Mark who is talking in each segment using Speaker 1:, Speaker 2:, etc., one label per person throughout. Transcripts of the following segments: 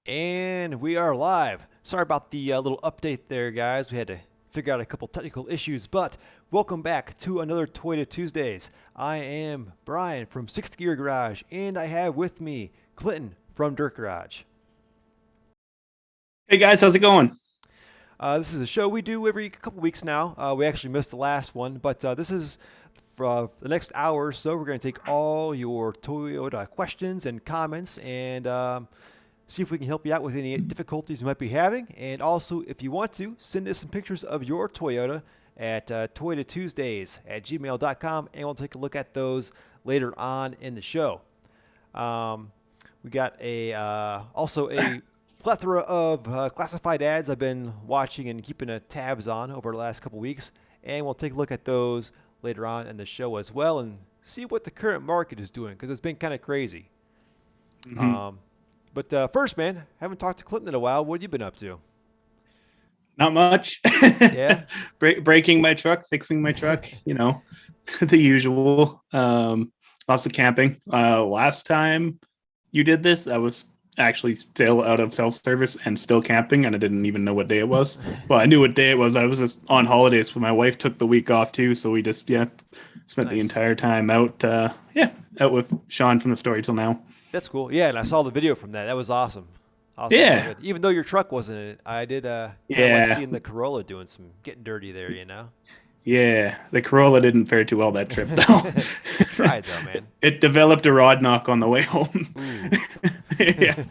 Speaker 1: And we are live. Sorry about the little update there, guys. We had to figure out a couple technical issues, but welcome back to another Toyota Tuesdays. I am Brian from Sixth Gear Garage, and I have with me Clinton from Dirt Garage.
Speaker 2: Hey guys, how's it going?
Speaker 1: This is a show we do every couple weeks now. We actually missed the last one, but this is for the next hour or so. We're going to take all your Toyota questions and comments and see if we can help you out with any difficulties you might be having. And also, if you want to, send us some pictures of your Toyota at Toyota at gmail.com, and we'll take a look at those later on in the show. Um, we got a also a plethora of classified ads I've been watching and keeping tabs on over the last couple weeks, and we'll take a look at those later on in the show as well and see what the current market is doing because it's been kind of crazy.
Speaker 2: hmm
Speaker 1: Um, but first, man, haven't talked to Clinton in a while. What have you been up to?
Speaker 2: Not much.
Speaker 1: Yeah.
Speaker 2: Breaking my truck, fixing my truck, the usual. Lots of camping. Last time you did this, I was actually still out of self service and still camping, and I didn't even know what day it was. Well, I knew what day it was. I was just on holidays, but my wife took the week off too, so we just spent the
Speaker 1: Nice.
Speaker 2: entire time out. Out with Sean from the story till now.
Speaker 1: That's cool. Yeah, and I saw the video from that. That was awesome. Awesome. Real
Speaker 2: Yeah,
Speaker 1: good. Even though your truck wasn't in it, I did kind of like
Speaker 2: yeah.
Speaker 1: seeing the Corolla doing some getting dirty there, you know?
Speaker 2: Yeah, the Corolla didn't fare too well that trip though.
Speaker 1: It tried though, man.
Speaker 2: It developed a rod knock on the way home.
Speaker 1: Ooh.
Speaker 2: Yeah.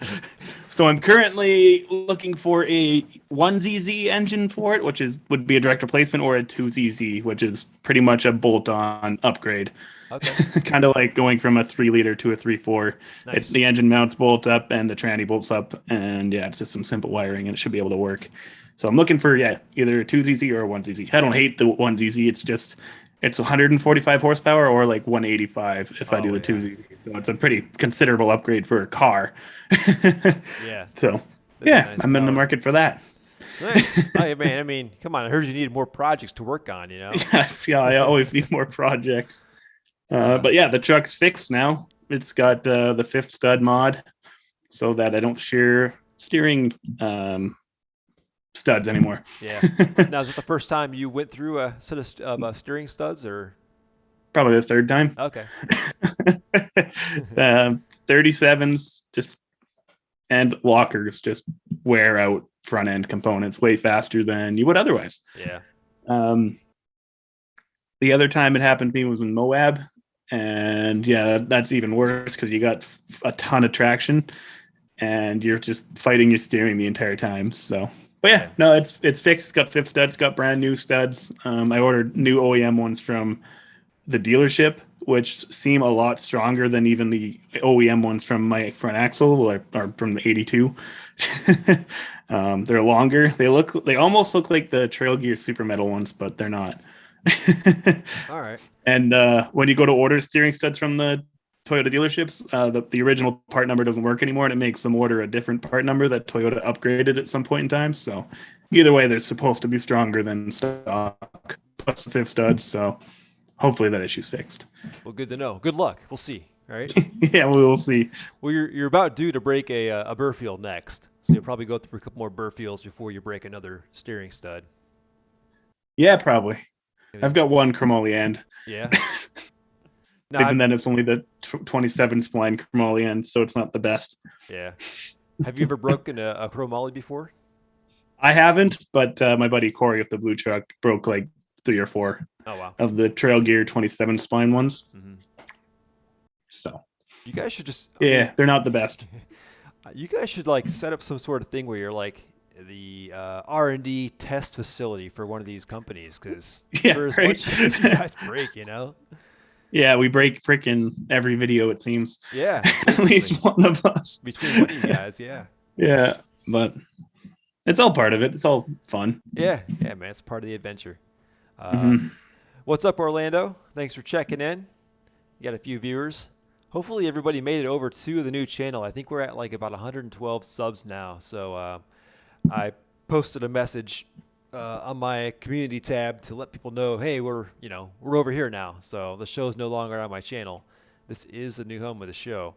Speaker 2: So I'm currently looking for a 1ZZ engine for it, which is would be a direct replacement, or a 2ZZ, which is pretty much a bolt-on upgrade.
Speaker 1: Okay.
Speaker 2: Kind of like going from a 3 liter to a 3.4.
Speaker 1: Nice.
Speaker 2: The engine mounts bolt up and the tranny bolts up, and yeah, it's just some simple wiring and it should be able to work. So I'm looking for either a 2ZZ or a 1ZZ. I don't hate the 1ZZ. It's 145 horsepower or like 185 if I do
Speaker 1: Oh
Speaker 2: the
Speaker 1: yeah.
Speaker 2: 2ZZ. So it's a pretty considerable upgrade for a car.
Speaker 1: Yeah.
Speaker 2: So
Speaker 1: That'd be
Speaker 2: yeah,
Speaker 1: nice
Speaker 2: I'm in the
Speaker 1: power.
Speaker 2: market for that.
Speaker 1: Nice. Oh man, I mean, come on. I heard you needed more projects to work on, you know?
Speaker 2: Yeah, I always need more projects.
Speaker 1: Uh,
Speaker 2: But yeah, the truck's fixed now. It's got the fifth stud mod, so that I don't share steering studs anymore.
Speaker 1: yeah. Now, is it the first time you went through a set of steering studs or?
Speaker 2: Probably the third time.
Speaker 1: Okay.
Speaker 2: 37s just and lockers just wear out front end components way faster than you would otherwise.
Speaker 1: Yeah.
Speaker 2: Um, the other time it happened to me was in Moab, and yeah, that's even worse because you got a ton of traction and you're just fighting your steering the entire time. So, but yeah,
Speaker 1: Yeah.
Speaker 2: no, it's fixed. It's got fifth studs. It's got brand new studs. I ordered new OEM ones from the dealership, which seem a lot stronger than even the OEM ones from my front axle or from the 82. They're longer. They almost look like the Trail Gear Super Metal ones, but they're not.
Speaker 1: All right.
Speaker 2: And when you go to order steering studs from the Toyota dealerships, the original part number doesn't work anymore, and it makes them order a different part number that Toyota upgraded at some point in time. So either way, they're supposed to be stronger than stock plus the fifth studs. So hopefully that issue's fixed.
Speaker 1: Well, good to know. Good luck. We'll see. All right.
Speaker 2: Yeah, we will see.
Speaker 1: Well, you're about due to break a Burfield next, so you'll probably go through a couple more Burfields before you break another steering stud.
Speaker 2: Yeah, probably.
Speaker 1: Maybe-
Speaker 2: I've got one chromoly end.
Speaker 1: Yeah. No,
Speaker 2: Even then, it's only the 27 spline chromoly end, so it's not the best.
Speaker 1: yeah. Have you ever broken a chromoly before?
Speaker 2: I haven't, but my buddy Corey with the blue truck broke like three or four
Speaker 1: Oh wow.
Speaker 2: of the Trail Gear 27 spline ones.
Speaker 1: Hmm.
Speaker 2: So
Speaker 1: You guys should just, I mean,
Speaker 2: yeah, they're not the best.
Speaker 1: you guys should like set up some sort of thing where you're like the R&D test facility for one of these companies, because
Speaker 2: Yeah,
Speaker 1: for as
Speaker 2: right.
Speaker 1: much as you guys break, you know?
Speaker 2: Yeah, we break freaking every video, it seems.
Speaker 1: Yeah,
Speaker 2: At
Speaker 1: basically.
Speaker 2: least one of us.
Speaker 1: Between one of you guys, yeah.
Speaker 2: Yeah, but it's all part of it. It's all fun.
Speaker 1: Yeah, yeah, man. It's part of the adventure. Uh,
Speaker 2: Hmm.
Speaker 1: what's up, Orlando? Thanks for checking in. You got a few viewers. Hopefully, everybody made it over to the new channel. I think we're at like about 112 subs now. So I posted a message on my community tab to let people know, hey, we're over here now. So the show's no longer on my channel. This is the new home of the show.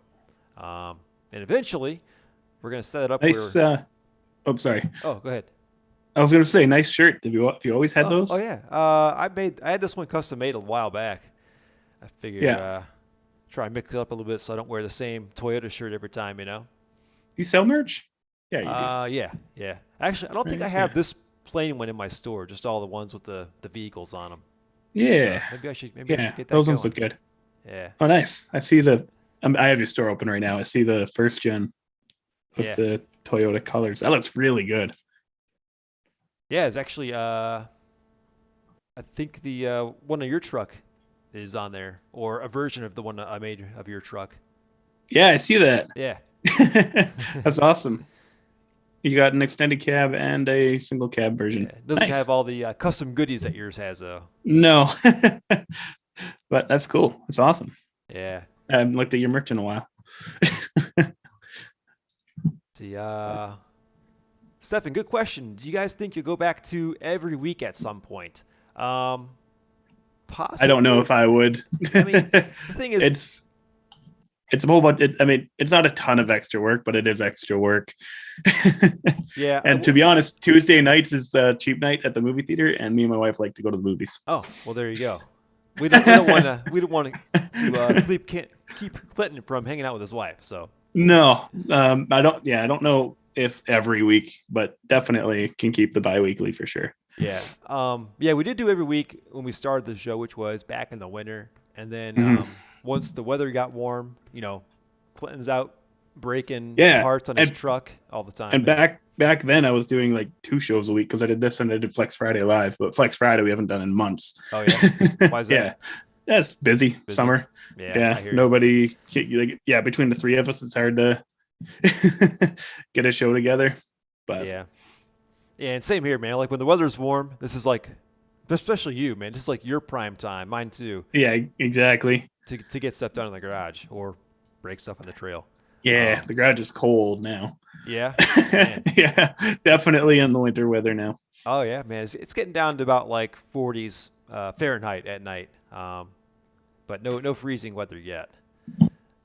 Speaker 1: And eventually, We're gonna set it up
Speaker 2: Nice.
Speaker 1: where.
Speaker 2: Oh, sorry.
Speaker 1: Oh, go ahead.
Speaker 2: I was gonna say, nice shirt. Have you always had
Speaker 1: Oh
Speaker 2: those?
Speaker 1: yeah. I had this one custom made a while back. I figure
Speaker 2: Yeah.
Speaker 1: try and mix it up a little bit so I don't wear the same Toyota shirt every time, you know.
Speaker 2: Do you sell merch? Yeah, you do.
Speaker 1: Yeah, yeah. Actually, I don't think I
Speaker 2: Right.
Speaker 1: have
Speaker 2: Yeah.
Speaker 1: this plain one in my store. Just all the ones with the vehicles on them. So
Speaker 2: Yeah.
Speaker 1: maybe I should
Speaker 2: Yeah.
Speaker 1: get that
Speaker 2: Those ones
Speaker 1: going.
Speaker 2: look good.
Speaker 1: Yeah,
Speaker 2: Oh, nice. I see the. I have your store open right now. I see the first gen with
Speaker 1: yeah,
Speaker 2: the Toyota colors. That looks really good.
Speaker 1: yeah. It's actually I think the one of your truck is on there, or a version of the one that I made of your truck.
Speaker 2: Yeah, I see that.
Speaker 1: Yeah.
Speaker 2: That's awesome. You got an extended cab and a single cab
Speaker 1: Yeah.
Speaker 2: version.
Speaker 1: It doesn't have
Speaker 2: Nice.
Speaker 1: all the custom goodies that yours has, though.
Speaker 2: No, but that's cool. It's awesome.
Speaker 1: Yeah.
Speaker 2: I haven't looked at your merch in a while.
Speaker 1: See,
Speaker 2: But
Speaker 1: Stefan, good question. Do you guys think you'll go back to every week at some point? Um,
Speaker 2: I don't know
Speaker 1: Possibly.
Speaker 2: if I would.
Speaker 1: I mean, the thing is,
Speaker 2: it's it's a whole bunch. I mean, it's not a ton of extra work, but it is extra work.
Speaker 1: yeah,
Speaker 2: And to be honest, Tuesday nights is a cheap night at the movie theater, and me and my wife like to go to the movies.
Speaker 1: oh, well, there you go. We don't want to keep Clinton from hanging out with his wife. So
Speaker 2: No, I don't. Yeah, I don't know if every week, but definitely can keep the biweekly for sure.
Speaker 1: yeah, yeah, we did do every week when we started the show, which was back in the winter, and then
Speaker 2: Mhm.
Speaker 1: once the weather got warm, Clinton's out breaking
Speaker 2: Yeah,
Speaker 1: parts on his truck all the time,
Speaker 2: and back then I was doing like 2 shows a week because I did this and I did Flex Friday live, but Flex Friday we haven't done in months.
Speaker 1: oh yeah, why is
Speaker 2: Yeah,
Speaker 1: that?
Speaker 2: that's busy
Speaker 1: Busy?
Speaker 2: summer.
Speaker 1: Yeah, I
Speaker 2: Yeah,
Speaker 1: hear you.
Speaker 2: nobody. Like, yeah, between the three of us, it's hard to get a show together. But
Speaker 1: Yeah. Yeah, and same here, man. Like when the weather's warm, this is like, especially you, man. This is like your prime time, mine too,
Speaker 2: yeah, exactly.
Speaker 1: to get stuff done in the garage or break stuff on the trail.
Speaker 2: Yeah,
Speaker 1: Um,
Speaker 2: the garage is cold now.
Speaker 1: yeah, man.
Speaker 2: Yeah, definitely in the winter weather now.
Speaker 1: Oh yeah, man. It's getting down to about like 40s Fahrenheit at night. But no freezing weather yet.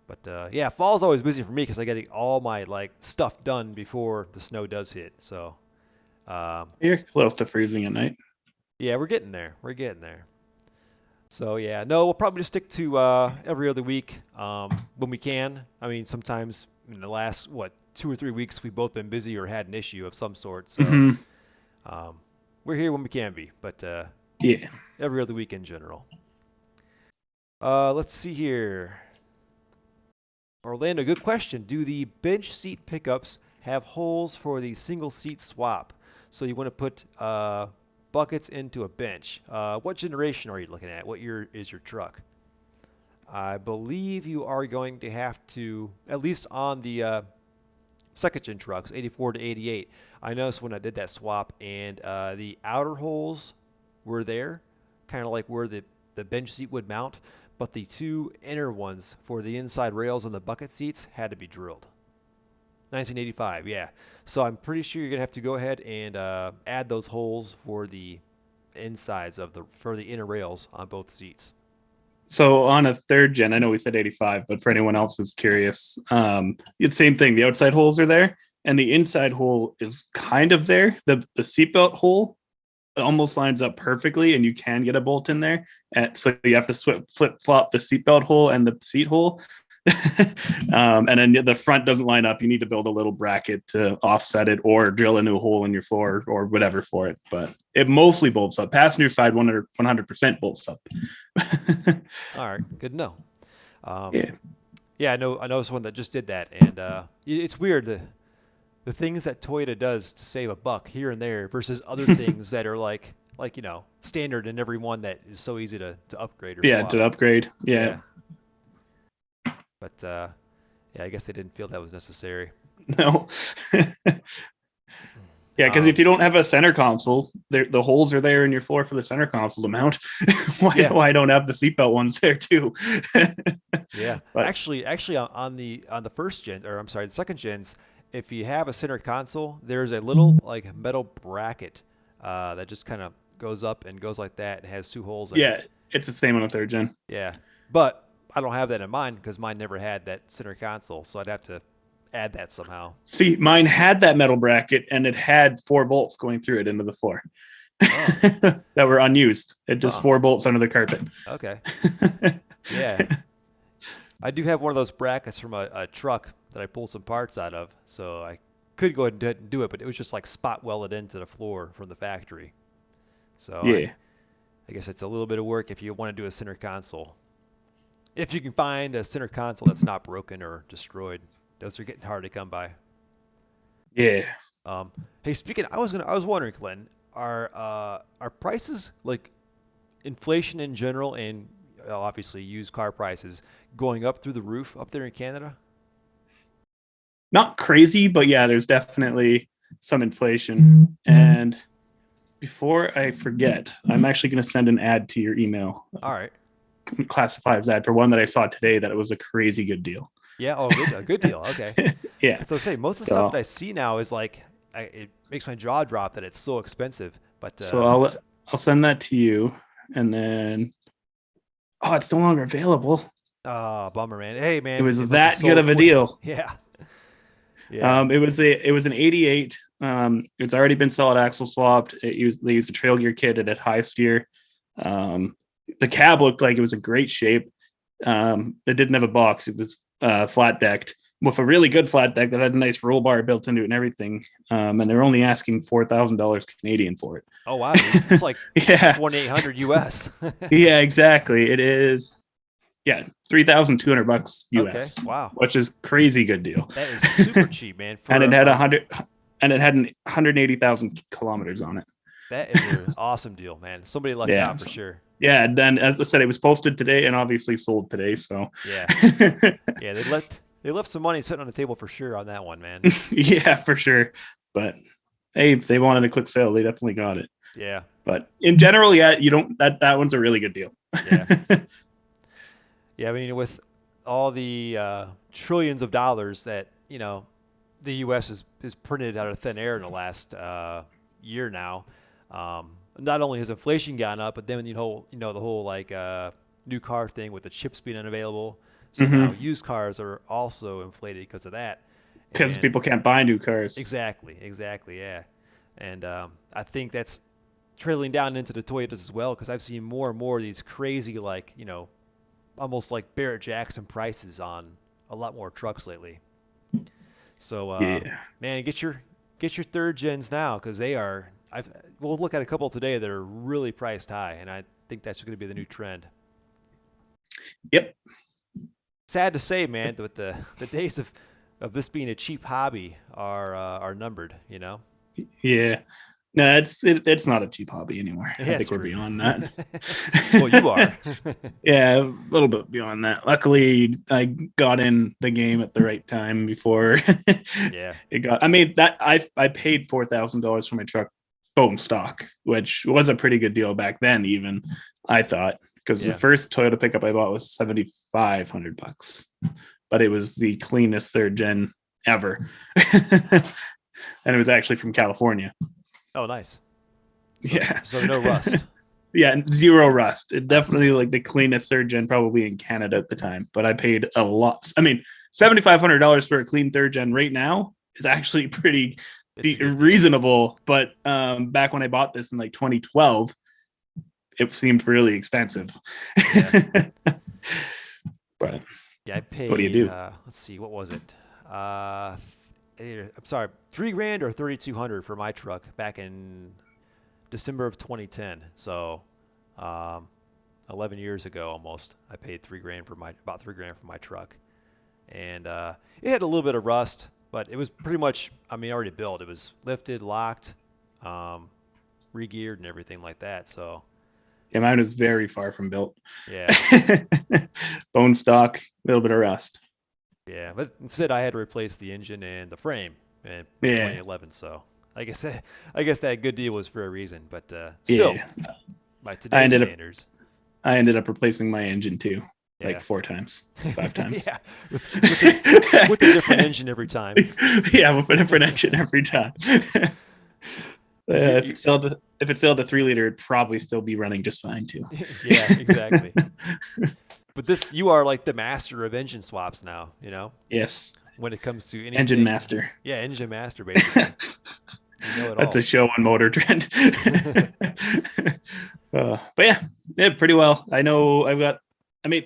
Speaker 1: But yeah, fall's always busy for me because I get all my like stuff done before the snow does hit. So um,
Speaker 2: You're close to freezing at night.
Speaker 1: yeah, we're getting there. We're getting there. So yeah, no, we'll probably just stick to every other week when we can. I mean, sometimes in the last 2 or 3 weeks we've both been busy or had an issue of some sort. So
Speaker 2: Hmm.
Speaker 1: um, we're here when we can be, but
Speaker 2: Yeah.
Speaker 1: every other week in general. Let's see here. Orlando, good question. Do the bench seat pickups have holes for the single seat swap? So you want to put buckets into a bench. What generation are you looking at? What year is your truck? I believe you are going to have to, at least on the second gen trucks, 84 to 88. I noticed when I did that swap and the outer holes were there, kind of like where the bench seat would mount, but the two inner ones for the inside rails on the bucket seats had to be drilled. 1985, yeah. So I'm pretty sure you're gonna have to go ahead and add those holes for the insides for the inner rails on both seats.
Speaker 2: So on a third gen, I know we said 85, but for anyone else who's curious, it's the same thing. The outside holes are there, and the inside hole is kind of there. The seatbelt hole almost lines up perfectly, and you can get a bolt in there. And so you have to flip flop the seatbelt hole and the seat hole. And then the front doesn't line up. You need to build a little bracket to offset it, or drill a new hole in your floor, or whatever for it. But it mostly bolts up. Passenger side 100% bolts up.
Speaker 1: All right, good to know. Um,
Speaker 2: Yeah.
Speaker 1: yeah, I know someone that just did that, and it's weird the things that Toyota does to save a buck here and there versus other things that are like standard in every one that is so easy to upgrade or
Speaker 2: Yeah,
Speaker 1: swap.
Speaker 2: to upgrade.
Speaker 1: Yeah,
Speaker 2: Yeah.
Speaker 1: but yeah, I guess they didn't feel that was necessary.
Speaker 2: No. Yeah, because if
Speaker 1: Um,
Speaker 2: you don't have a center console, the holes are there in your floor for the center console to mount.
Speaker 1: yeah,
Speaker 2: Why don't have the seatbelt ones there too?
Speaker 1: yeah.
Speaker 2: But
Speaker 1: Actually, on the first gen, or I'm sorry, the second gens, if you have a center console, there's a little like metal bracket that just kind of goes up and goes like that and has two holes in it.
Speaker 2: yeah, it's the same on the third gen.
Speaker 1: Yeah, but I don't have that in mine because mine never had that center console, so I'd have to add that somehow.
Speaker 2: See, mine had that metal bracket and it had 4 bolts going through it into the floor
Speaker 1: Oh,
Speaker 2: that were unused. It just
Speaker 1: huh.
Speaker 2: 4 bolts under the carpet.
Speaker 1: Okay. Yeah. I do have one of those brackets from a truck that I pulled some parts out of, so I could go ahead and do it, but it was just like spot welded into the floor from the factory. So
Speaker 2: Yeah.
Speaker 1: I guess it's a little bit of work if you want to do a center console. If you can find a center console that's not broken or destroyed, those are getting hard to come by.
Speaker 2: Yeah.
Speaker 1: Um, hey, speaking, I was wondering, Glenn, are prices like inflation in general and obviously used car prices going up through the roof up there in Canada?
Speaker 2: Not crazy, but yeah, there's definitely some inflation. And before I forget, I'm actually going to send an ad to your email,
Speaker 1: All right.
Speaker 2: classify as ad for one that I saw today that it was a crazy good deal.
Speaker 1: Yeah. Oh, good. A good deal. Okay.
Speaker 2: Yeah.
Speaker 1: So I say most of the stuff that
Speaker 2: So
Speaker 1: I see now is like, it makes my jaw drop that it's so expensive. But
Speaker 2: so I'll send that to you, and then it's no longer available.
Speaker 1: bummer, man. Hey,
Speaker 2: It
Speaker 1: man,
Speaker 2: was
Speaker 1: it must have
Speaker 2: that good
Speaker 1: sold
Speaker 2: of a
Speaker 1: quick.
Speaker 2: deal.
Speaker 1: Yeah. Yeah.
Speaker 2: It was an '88. It's already been solid axle swapped. They used a trail gear kit at high steer. Um, the cab looked like it was in great shape. It didn't have a box. It was flat decked with a really good flat deck that had a nice roll bar built into it and everything. And they're only asking $4,000 Canadian for it.
Speaker 1: Oh wow, dude. It's like
Speaker 2: Yeah,
Speaker 1: 2,800 US.
Speaker 2: yeah, exactly. It is. Yeah, $3,200
Speaker 1: Okay.
Speaker 2: US,
Speaker 1: Wow.
Speaker 2: which is crazy good deal.
Speaker 1: That is super cheap, man.
Speaker 2: And
Speaker 1: For
Speaker 2: it had 180,000 kilometers on it.
Speaker 1: that is an awesome deal, man. Somebody lucked
Speaker 2: Yeah.
Speaker 1: out for sure.
Speaker 2: Yeah. And then, as I said, it was posted today and obviously sold today. So,
Speaker 1: Yeah. Yeah, they left some money sitting on the table for sure on that one, man.
Speaker 2: yeah, for sure. But hey, if they wanted a quick sale, they definitely got it.
Speaker 1: Yeah.
Speaker 2: But in general, yeah, you don't, that one's a really good deal.
Speaker 1: Yeah. Yeah, I mean, with all the trillions of dollars that, the U.S. is printed out of thin air in the last year now, not only has inflation gone up, but then the whole like new car thing with the chips being unavailable. So now
Speaker 2: Mm-hmm.
Speaker 1: used cars are also inflated because of that.
Speaker 2: Because
Speaker 1: And
Speaker 2: people can't buy new cars.
Speaker 1: exactly, yeah. And I think that's trailing down into the Toyotas as well because I've seen more and more of these crazy like, almost like Barrett Jackson prices on a lot more trucks lately. So,
Speaker 2: Yeah.
Speaker 1: man, get your third gens now because they are. We'll look at a couple today that are really priced high, and I think that's going to be the new trend.
Speaker 2: Yep.
Speaker 1: Sad to say, man, but the days of this being a cheap hobby are numbered.
Speaker 2: Yeah. No, it's not a cheap hobby anymore.
Speaker 1: Yeah,
Speaker 2: I
Speaker 1: that's
Speaker 2: think we're
Speaker 1: true.
Speaker 2: beyond that.
Speaker 1: Well, you are.
Speaker 2: Yeah, a little bit beyond that. Luckily, I got in the game at the right time before
Speaker 1: Yeah.
Speaker 2: it got. I mean, that I paid $4,000 for my truck bone stock, which was a pretty good deal back then. Even I thought because the
Speaker 1: Yeah.
Speaker 2: first Toyota pickup I bought was $7,500, but it was the cleanest third gen ever, and it was actually from California.
Speaker 1: Oh, nice. So,
Speaker 2: Yeah.
Speaker 1: so no rust.
Speaker 2: Yeah, zero rust. It
Speaker 1: That's
Speaker 2: definitely like the cleanest third gen probably in Canada at the time. But I paid a lot. I mean, $7,500 for a clean third gen right now is actually pretty
Speaker 1: It's a good deal.
Speaker 2: reasonable. But back when I bought this in like 2012, it seemed really expensive.
Speaker 1: Yeah.
Speaker 2: But
Speaker 1: Yeah, I paid.
Speaker 2: what do you do?
Speaker 1: Let's see, what was it? I'm sorry, $3,000 or 3,200 for my truck back in December of 2010. So, 11 years ago almost. I paid about $3,000 for my truck, and it had a little bit of rust, but it was pretty much, I mean, already built. It was lifted, locked, re-geared, and everything like that. So,
Speaker 2: Yeah, mine was very far from built.
Speaker 1: yeah.
Speaker 2: Bone stock, a little bit of rust.
Speaker 1: Yeah, but instead I had to replace the engine and the frame in
Speaker 2: Yeah.
Speaker 1: 2011. So I guess that good deal was for a reason. But still,
Speaker 2: Yeah.
Speaker 1: by
Speaker 2: I
Speaker 1: today's
Speaker 2: ended up
Speaker 1: standards,
Speaker 2: I ended up replacing my engine too, like
Speaker 1: yeah,
Speaker 2: 4 times, 5 times.
Speaker 1: yeah, with a different engine every time.
Speaker 2: Yeah, with a different engine every time.
Speaker 1: You,
Speaker 2: If
Speaker 1: you,
Speaker 2: it still had a 3-liter, it'd probably still be running just fine too.
Speaker 1: yeah, exactly. But you are like the master of engine swaps now.
Speaker 2: Yes.
Speaker 1: when it comes to
Speaker 2: Engine
Speaker 1: anything.
Speaker 2: master.
Speaker 1: Yeah, engine master basically. You know it
Speaker 2: That's a
Speaker 1: all.
Speaker 2: show on Motor Trend. But yeah, pretty well. I know I've got. I mean,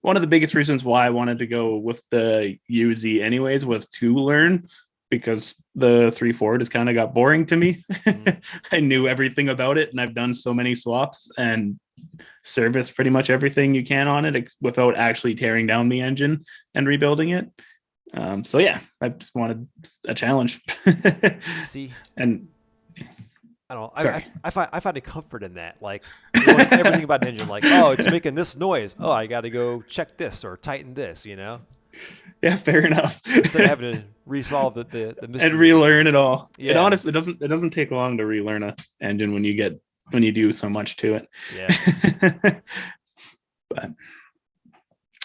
Speaker 2: one of the biggest reasons why I wanted to go with the UZ anyways was to learn because the 3 Ford has kind of got boring to me.
Speaker 1: Mm.
Speaker 2: I knew everything about it and I've done so many swaps and serviced pretty much everything you can on it without actually tearing down the engine and rebuilding it. So yeah, I just wanted a challenge.
Speaker 1: See,
Speaker 2: And
Speaker 1: I don't know.
Speaker 2: sorry.
Speaker 1: I find a comfort in that. Like knowing everything about an engine. Like, oh, it's making this noise. Oh, I got to go check this or tighten this. You know,
Speaker 2: Yeah, fair enough.
Speaker 1: instead of having to resolve the
Speaker 2: And
Speaker 1: mystery of the engine.
Speaker 2: relearn it all. It
Speaker 1: Yeah,
Speaker 2: honestly doesn't take long to relearn a engine when you do so much to
Speaker 1: yeah.
Speaker 2: it. But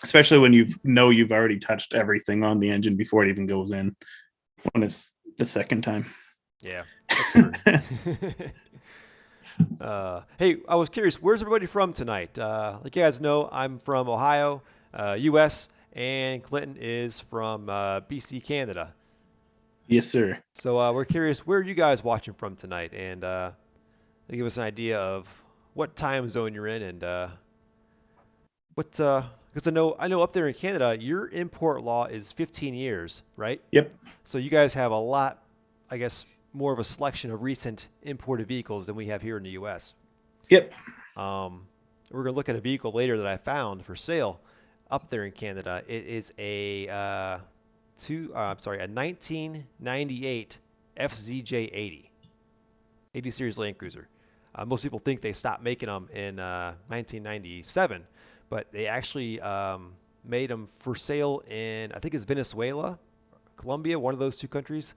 Speaker 2: especially when you've already touched everything on the engine before it even goes in when it's the second time.
Speaker 1: Yeah, that's true. Hey, I was curious, where's everybody from tonight? Like you guys know, I'm from Ohio, U.S., and Clinton is from BC, Canada.
Speaker 2: Yes, sir.
Speaker 1: So we're curious, where are you guys watching from tonight? And give us an idea of what time zone you're in and what, because I know up there in Canada, your import law is 15 years, right?
Speaker 2: Yep.
Speaker 1: So you guys have a lot, I guess, more of a selection of recent imported vehicles than we have here in the U.S.
Speaker 2: Yep.
Speaker 1: Um, we're gonna look at a vehicle later that I found for sale up there in Canada. It is a 1998 FZJ80, 80 series Land Cruiser. Most people think they stopped making them in 1997, but they actually made them for sale in, I think it's Venezuela, Colombia, one of those two countries,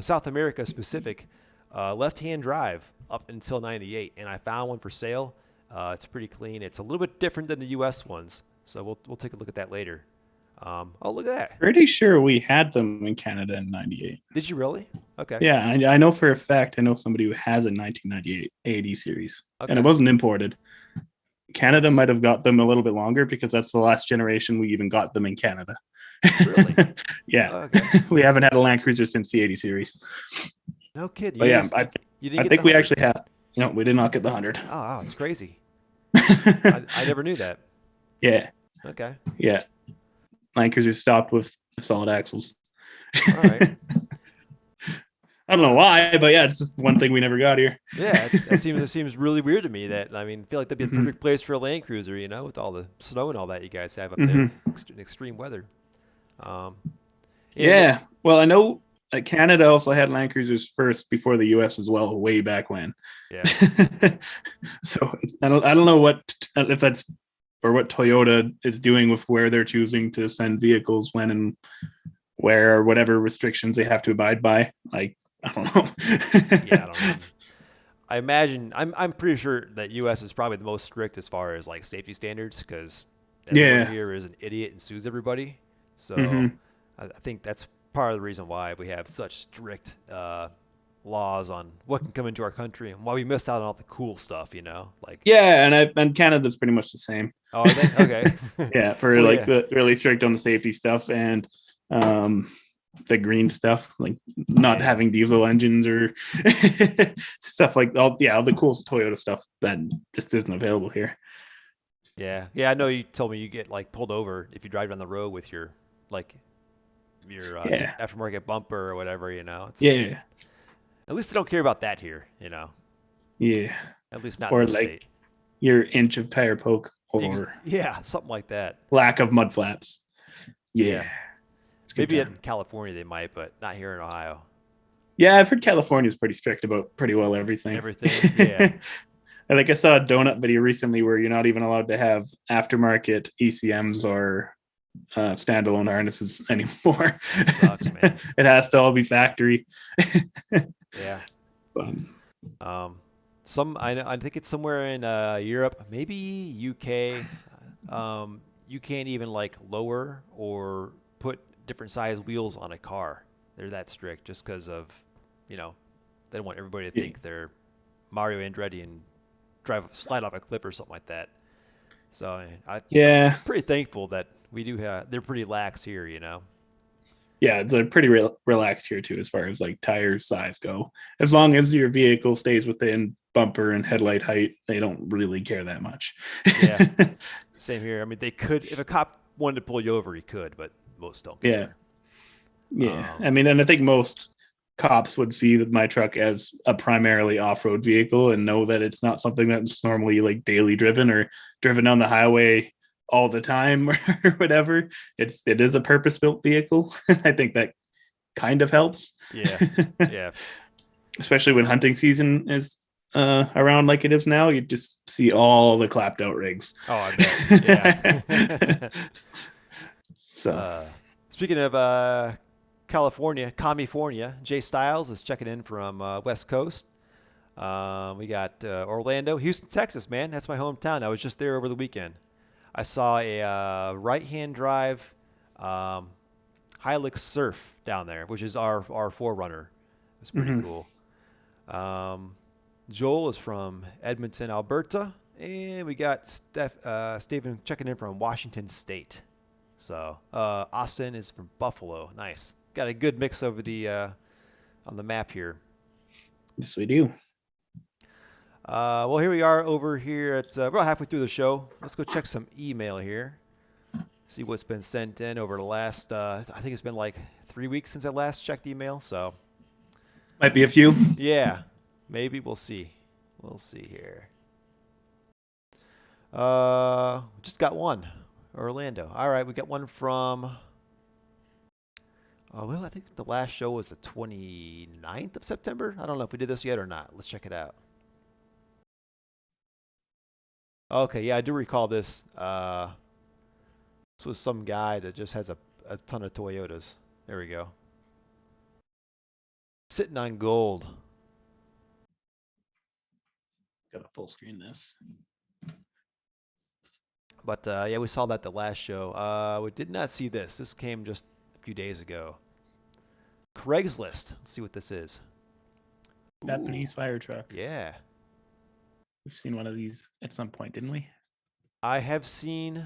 Speaker 1: South America specific, left-hand drive up until 98, and I found one for sale. It's pretty clean. It's a little bit different than the U.S. ones, so we'll take a look at that later. Oh, look at that.
Speaker 2: Pretty sure we had them in Canada in '98.
Speaker 1: Did you really? Okay.
Speaker 2: Yeah, I know for a fact. I know somebody who has a 1998 80 series, and it
Speaker 1: Okay.
Speaker 2: wasn't imported. Canada
Speaker 1: Nice.
Speaker 2: might have got them a little bit longer because that's the last generation we even got them in Canada.
Speaker 1: Really?
Speaker 2: Yeah,
Speaker 1: Okay.
Speaker 2: we haven't had a Land Cruiser since the 80 series.
Speaker 1: No kidding.
Speaker 2: But yeah,
Speaker 1: You didn't
Speaker 2: I
Speaker 1: get the
Speaker 2: think we
Speaker 1: 100.
Speaker 2: actually had. No, we did not get the 100.
Speaker 1: Oh, wow, it's crazy. I never knew that.
Speaker 2: Yeah,
Speaker 1: Okay.
Speaker 2: yeah. Land Cruiser stopped with solid axles.
Speaker 1: All right.
Speaker 2: I don't know
Speaker 1: Uh,
Speaker 2: why, but yeah, it's just one thing we never got here.
Speaker 1: yeah, it seems really weird to me that I mean, I feel like that'd be the
Speaker 2: Mhm.
Speaker 1: perfect place for a Land Cruiser, with all the snow and all that you guys have up there,
Speaker 2: Mhm.
Speaker 1: extreme weather. Um, and
Speaker 2: Yeah. Well, I know Canada also had Land Cruisers first before the US as well, way back when.
Speaker 1: yeah,
Speaker 2: So I don't know what if that's or what Toyota is doing with where they're choosing to send vehicles when and where or whatever restrictions they have to abide by. Like I don't
Speaker 1: yeah, I
Speaker 2: know.
Speaker 1: don't know. I imagine I'm pretty sure that U.S. is probably the most strict as far as like safety standards because everyone
Speaker 2: Yeah.
Speaker 1: here is an idiot and sues everybody. So
Speaker 2: Hmm.
Speaker 1: I think that's part of the reason why we have such strict laws on what can come into our country and why we miss out on all the cool stuff. Like,
Speaker 2: Yeah, and Canada's pretty much the same.
Speaker 1: oh, are they? Okay.
Speaker 2: Yeah, for
Speaker 1: Well,
Speaker 2: like
Speaker 1: yeah,
Speaker 2: the really strict on the safety stuff and um the green stuff, like not
Speaker 1: yeah,
Speaker 2: having diesel engines or stuff like all the cool Toyota stuff that just isn't available here.
Speaker 1: yeah, yeah. I know you told me you get like pulled over if you drive down the road with your
Speaker 2: Yeah.
Speaker 1: aftermarket bumper or whatever. It's
Speaker 2: Yeah.
Speaker 1: at least they don't care about that here.
Speaker 2: Yeah.
Speaker 1: At least not in
Speaker 2: Or
Speaker 1: this
Speaker 2: like
Speaker 1: state.
Speaker 2: your inch of tire poke or
Speaker 1: Yeah, something like that.
Speaker 2: lack of mud flaps. Yeah.
Speaker 1: Yeah.
Speaker 2: It's a good
Speaker 1: Maybe
Speaker 2: time.
Speaker 1: in California they might, but not here in Ohio.
Speaker 2: Yeah, I've heard California's pretty strict about pretty well everything.
Speaker 1: Everything. Yeah.
Speaker 2: I think I saw a donut video recently where you're not even allowed to have aftermarket ECMs or standalone harnesses anymore.
Speaker 1: That sucks, man.
Speaker 2: It has to all be factory.
Speaker 1: Yeah.
Speaker 2: But,
Speaker 1: I think it's somewhere in Europe, maybe UK. You can't even like lower or put different size wheels on a car. They're that strict just because of, you know, they don't want everybody to
Speaker 2: yeah.
Speaker 1: think they're Mario Andretti and slide off a cliff or something like that. So I'm
Speaker 2: Yeah.
Speaker 1: pretty thankful that we do have. They're pretty lax here.
Speaker 2: Yeah, it's pretty relaxed here too, as far as like tire size go. As long as your vehicle stays within bumper and headlight height, they don't really care that much.
Speaker 1: Yeah, same here. I mean, they could if a cop wanted to pull you over, he could, but most don't
Speaker 2: Yeah,
Speaker 1: care.
Speaker 2: yeah.
Speaker 1: Um,
Speaker 2: I mean, and I think most cops would see my truck as a primarily off-road vehicle and know that it's not something that's normally like daily driven or driven on the highway all the time or whatever. It is a purpose-built vehicle. I think that kind of helps.
Speaker 1: yeah, yeah.
Speaker 2: Especially when hunting season is around like it is now, you just see all the clapped out rigs.
Speaker 1: Oh, I bet. Yeah.
Speaker 2: So
Speaker 1: uh, Speaking of California, California, Jay Styles is checking in from West Coast. We got Orlando, Houston, Texas, man. That's my hometown. I was just there over the weekend. I saw a right-hand drive um, Hilux Surf down there, which is our Forerunner. It's pretty
Speaker 2: mhm.
Speaker 1: cool. Um, Joel is from Edmonton, Alberta, and we got Stephen checking in from Washington State. So Austin is from Buffalo. Nice. Got a good mix over the on the map here.
Speaker 2: Yes, we do.
Speaker 1: Well, here we are over here at about halfway through the show. Let's go check some email here. See what's been sent in over the last. I think it's been like 3 weeks since I last checked email. So
Speaker 2: Might be a few.
Speaker 1: yeah, maybe we'll see. We'll see here. Just got one. Orlando. All right, we got one from. Oh, well, I think the last show was the 29th of September. I don't know if we did this yet or not. Let's check it out. Okay, yeah, I do recall this. This was some guy that just has a ton of Toyotas. There we go. Sitting on gold.
Speaker 2: Got to full screen this.
Speaker 1: But yeah, we saw that the last show. We did not see this. This came just a few days ago. Craigslist. Let's see what this is.
Speaker 2: Japanese fire truck.
Speaker 1: Yeah.
Speaker 2: We've seen one of these at some point, didn't we?
Speaker 1: I have seen.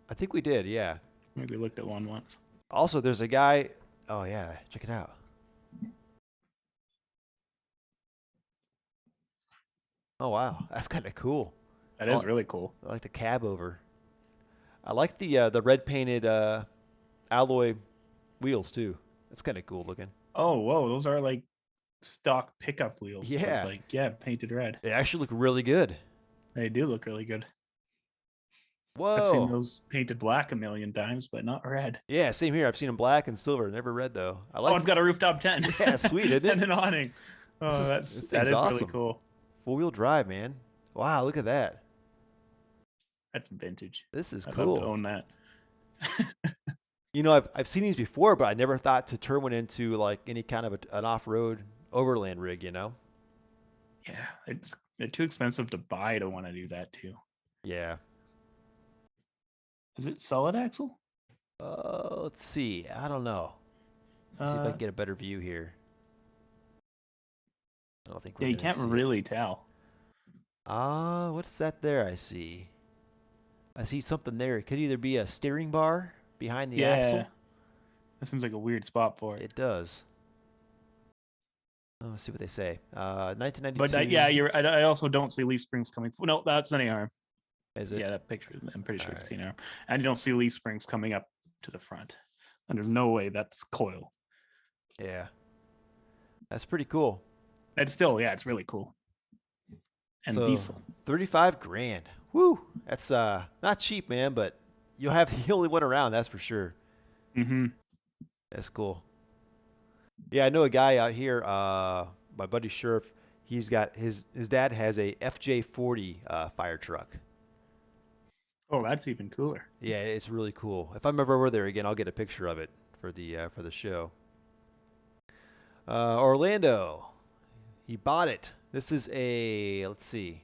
Speaker 1: I think we did. Yeah.
Speaker 2: Maybe we looked at one once.
Speaker 1: Also, there's a guy. Oh yeah, check it out. Oh wow, that's kind of cool.
Speaker 2: That
Speaker 1: I
Speaker 2: is
Speaker 1: like,
Speaker 2: really cool.
Speaker 1: I like the cab over. I like the red painted alloy wheels too. That's kind of cool looking.
Speaker 2: Oh, whoa, those are like stock pickup wheels, but
Speaker 1: Yeah,
Speaker 2: like painted red.
Speaker 1: they actually look really good.
Speaker 2: They do look really good. I've seen
Speaker 1: Whoa.
Speaker 2: those painted black a million times, but not red.
Speaker 1: Yeah, same here. I've seen them black and silver, never red though. I
Speaker 2: Oh,
Speaker 1: like.
Speaker 2: it's got a rooftop tent.
Speaker 1: Yeah, sweet, isn't it?
Speaker 2: And an awning. Oh,
Speaker 1: This
Speaker 2: that
Speaker 1: thing's
Speaker 2: is really
Speaker 1: awesome.
Speaker 2: cool.
Speaker 1: 4-wheel drive, man. Wow, look at that.
Speaker 2: That's vintage.
Speaker 1: This is
Speaker 2: I'd love to
Speaker 1: cool.
Speaker 2: own that.
Speaker 1: You know, I've seen these before, but I never thought to turn one into like any kind of an off-road overland rig. You know?
Speaker 2: Yeah, they're too expensive to buy to want to do that too.
Speaker 1: Yeah.
Speaker 2: Is it solid axle?
Speaker 1: Let's see. I don't know. Let's see if I can
Speaker 2: Uh,
Speaker 1: get a better view here. I don't think we're
Speaker 2: yeah, you
Speaker 1: gonna
Speaker 2: can't
Speaker 1: see it.
Speaker 2: really tell.
Speaker 1: What's that there? I see. I see something there. It could either be a steering bar behind the
Speaker 2: Yeah,
Speaker 1: axle.
Speaker 2: that seems like a weird spot for it.
Speaker 1: It does. Let's see what they say.
Speaker 2: But
Speaker 1: 1992.
Speaker 2: yeah, I also don't see leaf springs coming. No, that's an arm.
Speaker 1: Is it?
Speaker 2: Yeah, that picture. I'm pretty
Speaker 1: All
Speaker 2: sure it's
Speaker 1: right.
Speaker 2: an arm. And you don't see leaf springs coming up to the front. And there's no way that's coil.
Speaker 1: Yeah. That's pretty cool.
Speaker 2: It's still, yeah, it's really cool. And
Speaker 1: So,
Speaker 2: diesel.
Speaker 1: 35 grand. Woo. That's not cheap, man, but you'll have the only one around, that's for sure.
Speaker 2: Mm-hmm.
Speaker 1: That's cool. Yeah, I know a guy out here, my buddy Sheriff, he's got his dad has a FJ40 fire truck.
Speaker 2: Oh, that's even cooler.
Speaker 1: Yeah, it's really cool. If I'm ever over there again, I'll get a picture of it for the show. Orlando, he bought it. This is a, let's see.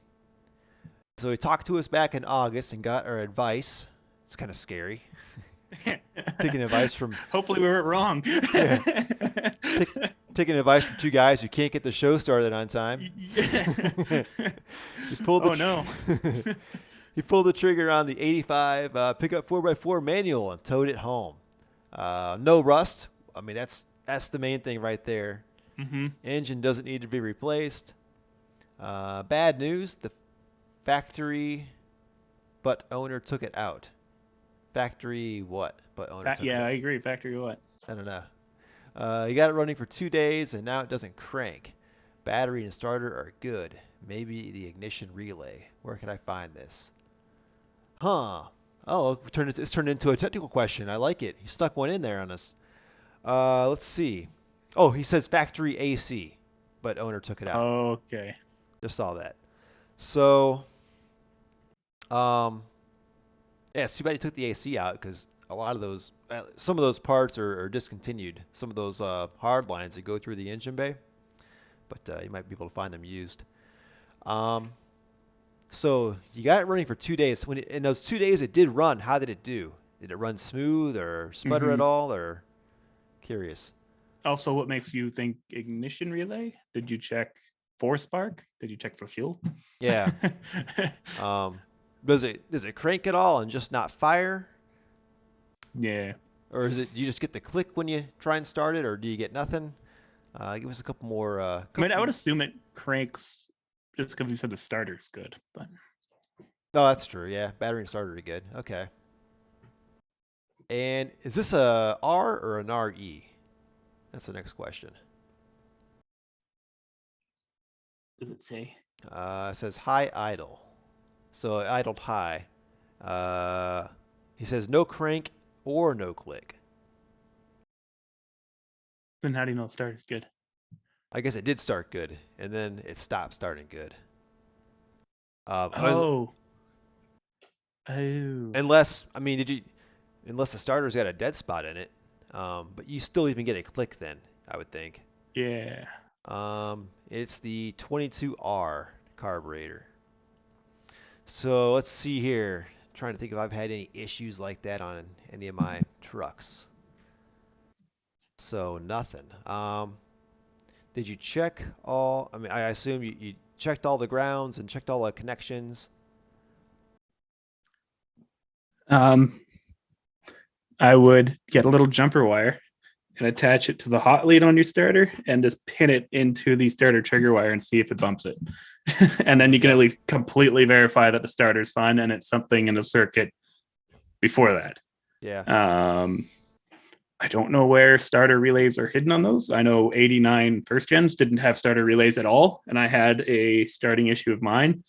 Speaker 1: So he talked to us back in August and got our advice. It's kind of scary. Taking advice from
Speaker 2: Hopefully we weren't wrong.
Speaker 1: yeah, take, taking advice from two guys who can't get the show started on time. he pulled the
Speaker 2: Oh no.
Speaker 1: he pulled the trigger on the 85 pickup 4x4 manual and towed it home. No rust. I mean, that's the main thing right there.
Speaker 2: Mm-hmm.
Speaker 1: Engine doesn't need to be replaced. Bad news, the factory but owner took it out. Factory what? But owner took it
Speaker 2: Yeah,
Speaker 1: out.
Speaker 2: I agree. Factory what?
Speaker 1: I don't know. You got it running for 2 days and now it doesn't crank. Battery and starter are good. Maybe the ignition relay. Where can I find this? Huh. Oh, it's turned into a technical question. I like it. He stuck one in there on us. Let's see. Oh, he says factory AC, but owner took it out.
Speaker 2: Okay.
Speaker 1: Just saw that. So, um, yeah, it's too bad he took the AC out because a lot of those, some of those parts are discontinued. Some of those hard lines that go through the engine bay, but you might be able to find them used. Um, so you got it running for 2 days. In those 2 days it did run, how did it do? Did it run smooth or sputter
Speaker 2: Mm-hmm.
Speaker 1: at all? Or curious.
Speaker 2: Also, what makes you think ignition relay? Did you check for spark? Did you check for fuel?
Speaker 1: Yeah. Um, does it crank at all and just not fire?
Speaker 2: Yeah.
Speaker 1: Or is it do you just get the click when you try and start it, or do you get nothing? Give us a couple more.
Speaker 2: I mean, I would assume it cranks just because you said the starter's good, but
Speaker 1: Oh, that's true. Yeah, battery and starter are good. Okay. And is this a R or an RE? That's the next question.
Speaker 2: does it say?
Speaker 1: It says high idle, so it idled high. Uh, he says no crank or no click.
Speaker 2: Then how do you know the starter's good?
Speaker 1: I guess it did start good, and then it stopped starting good.
Speaker 2: Oh. Oh.
Speaker 1: Unless, I mean, unless the starter's got a dead spot in it, but you still even get a click then, I would think.
Speaker 2: Yeah.
Speaker 1: It's the 22R carburetor. So let's see here. Trying to think if I've had any issues like that on any of my trucks. So nothing. Did you check all? I mean, I assume you checked all the grounds and checked all the connections.
Speaker 2: Um, I would get a little jumper wire and attach it to the hot lead on your starter and just pin it into the starter trigger wire and see if it bumps it. And then you can at least completely verify that the starter's fine and it's something in the circuit before that.
Speaker 1: Yeah.
Speaker 2: I don't know where starter relays are hidden on those. I know 89 first gens didn't have starter relays at all, and I had a starting issue of mine.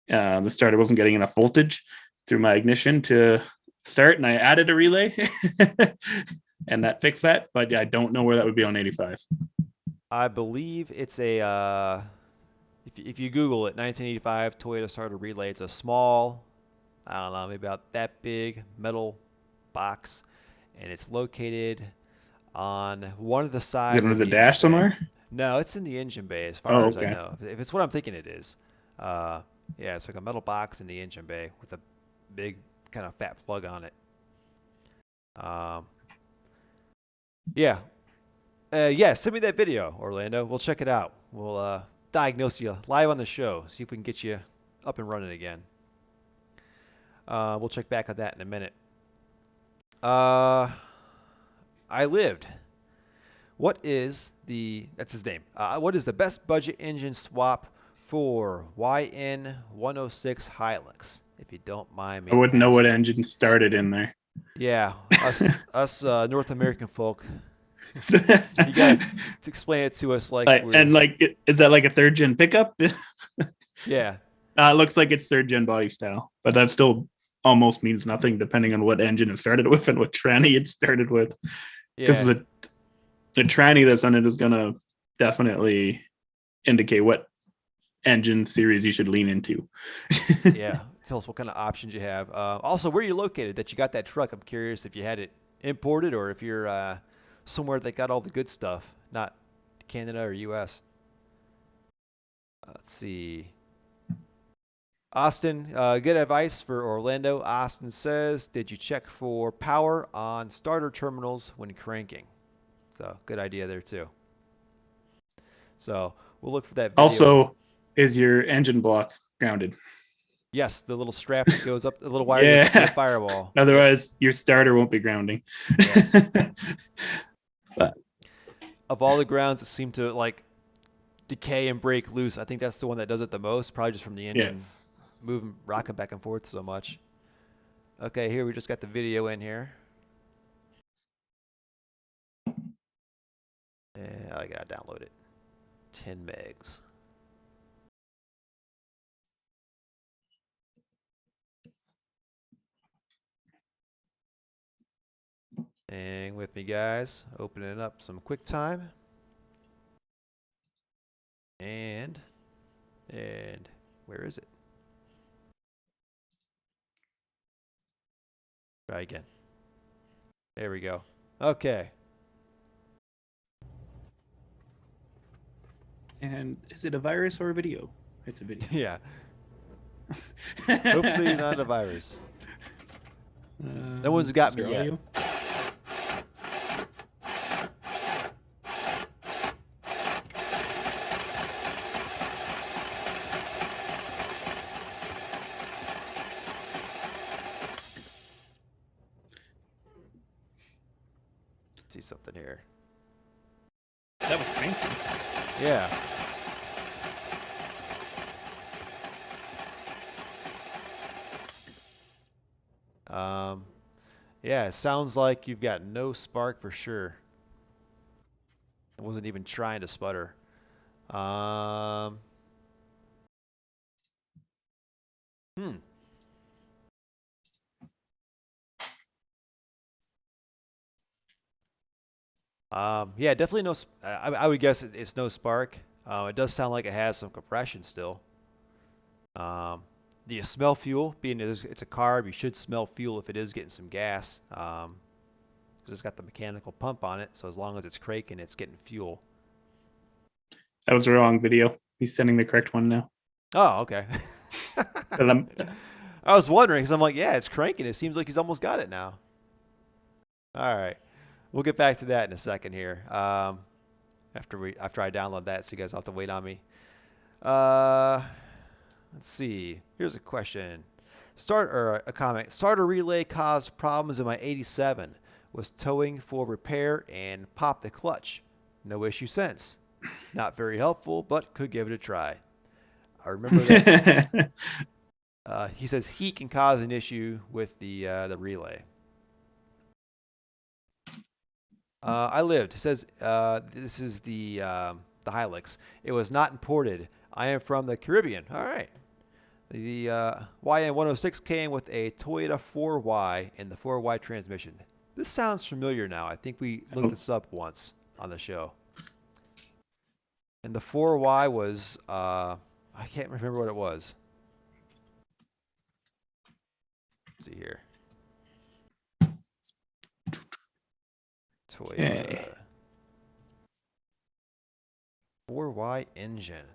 Speaker 2: The starter wasn't getting enough voltage through my ignition to start, and I added a relay, and that fixed that. But yeah, I don't know where that would be on 85.
Speaker 1: I believe it's a if you Google it, 1985 Toyota starter relay. It's a small, I don't know, maybe about that big metal box, and it's located on one of the
Speaker 2: Is it
Speaker 1: sides
Speaker 2: under
Speaker 1: of
Speaker 2: the
Speaker 1: the engine
Speaker 2: dash
Speaker 1: bay.
Speaker 2: somewhere?
Speaker 1: No, it's in the engine bay as
Speaker 2: Oh,
Speaker 1: far as I
Speaker 2: okay.
Speaker 1: know. If it's what I'm thinking it is, yeah, it's like a metal box in the engine bay with a big kind of fat plug on it. Um, yeah, yeah. Send me that video, Orlando. We'll check it out. We'll diagnose you live on the show. See if we can get you up and running again. We'll check back on that in a minute. Uh, I lived. That's his name. What is the best budget engine swap for YN106 Hilux? If you don't mind
Speaker 2: I
Speaker 1: me
Speaker 2: wouldn't know what
Speaker 1: asking.
Speaker 2: engine started in there.
Speaker 1: Yeah, us North American folk. You gotta to explain it to us like we're.
Speaker 2: Is that like a third gen pickup?
Speaker 1: Yeah,
Speaker 2: It looks like it's third gen body style, but that still almost means nothing depending on what engine it started with and what tranny it started with. Because
Speaker 1: yeah,
Speaker 2: the tranny that's on it is going to definitely indicate what engine series you should lean into.
Speaker 1: yeah. Tell us what kind of options you have. Also, where are you located that you got that truck? I'm curious if you had it imported or if you're somewhere that got all the good stuff, not Canada or U.S. Let's see. Austin, good advice for Orlando. Austin says, did you check for power on starter terminals when cranking? So, good idea there too. So, we'll look for that video.
Speaker 2: Also, is your engine block grounded?
Speaker 1: Yes, the little strap that goes up, the little wire goes up to the
Speaker 2: Yeah.
Speaker 1: firewall. Yep.
Speaker 2: Otherwise, your starter won't be grounding.
Speaker 1: Yes.
Speaker 2: But
Speaker 1: of all the grounds that seem to like decay and break loose, I think that's the one that does it the most, probably just from the
Speaker 2: Yeah.
Speaker 1: engine moving, rocking back and forth so much. Okay, here we just got the video in here. And I gotta download it. 10 megs. Hang with me, guys. Opening up some QuickTime. And where is it? Try again. There we go. Okay.
Speaker 2: And is it a virus or a video? It's a video.
Speaker 1: Yeah. Hopefully not a virus. No one's got me yet.
Speaker 2: Audio?
Speaker 1: See something here.
Speaker 2: That was fancy.
Speaker 1: Yeah. Yeah, it sounds like you've got no spark for sure. I wasn't even trying to sputter. Um, hmm. Yeah, definitely no. I would guess it's no spark. It does sound like it has some compression still. Do you smell fuel? Being it's a carb, you should smell fuel if it is getting some gas. Because it's got the mechanical pump on it, so as long as it's cranking, it's getting fuel.
Speaker 2: That was the wrong video. He's sending the correct one now.
Speaker 1: Oh, okay.
Speaker 2: So
Speaker 1: I was wondering because I'm like, yeah, it's cranking. It seems like he's almost got it now. All right, we'll get back to that in a second here. After I download that, so you guys don't have to wait on me. Let's see. Here's a question. A comment. Starter relay caused problems in my 87. Was towing for repair and popped the clutch. No issue since. Not very helpful, but could give it a try. I remember that. He says heat can cause an issue with the relay. I lived. It says this is the Hilux. It was not imported. I am from the Caribbean. All right. The YN106 came with a Toyota 4Y and the 4Y transmission. This sounds familiar now. I think we looked this up once on the show. And the 4Y was, I can't remember what it was. Let's see here. Toyota.
Speaker 2: Okay.
Speaker 1: 4Y engine.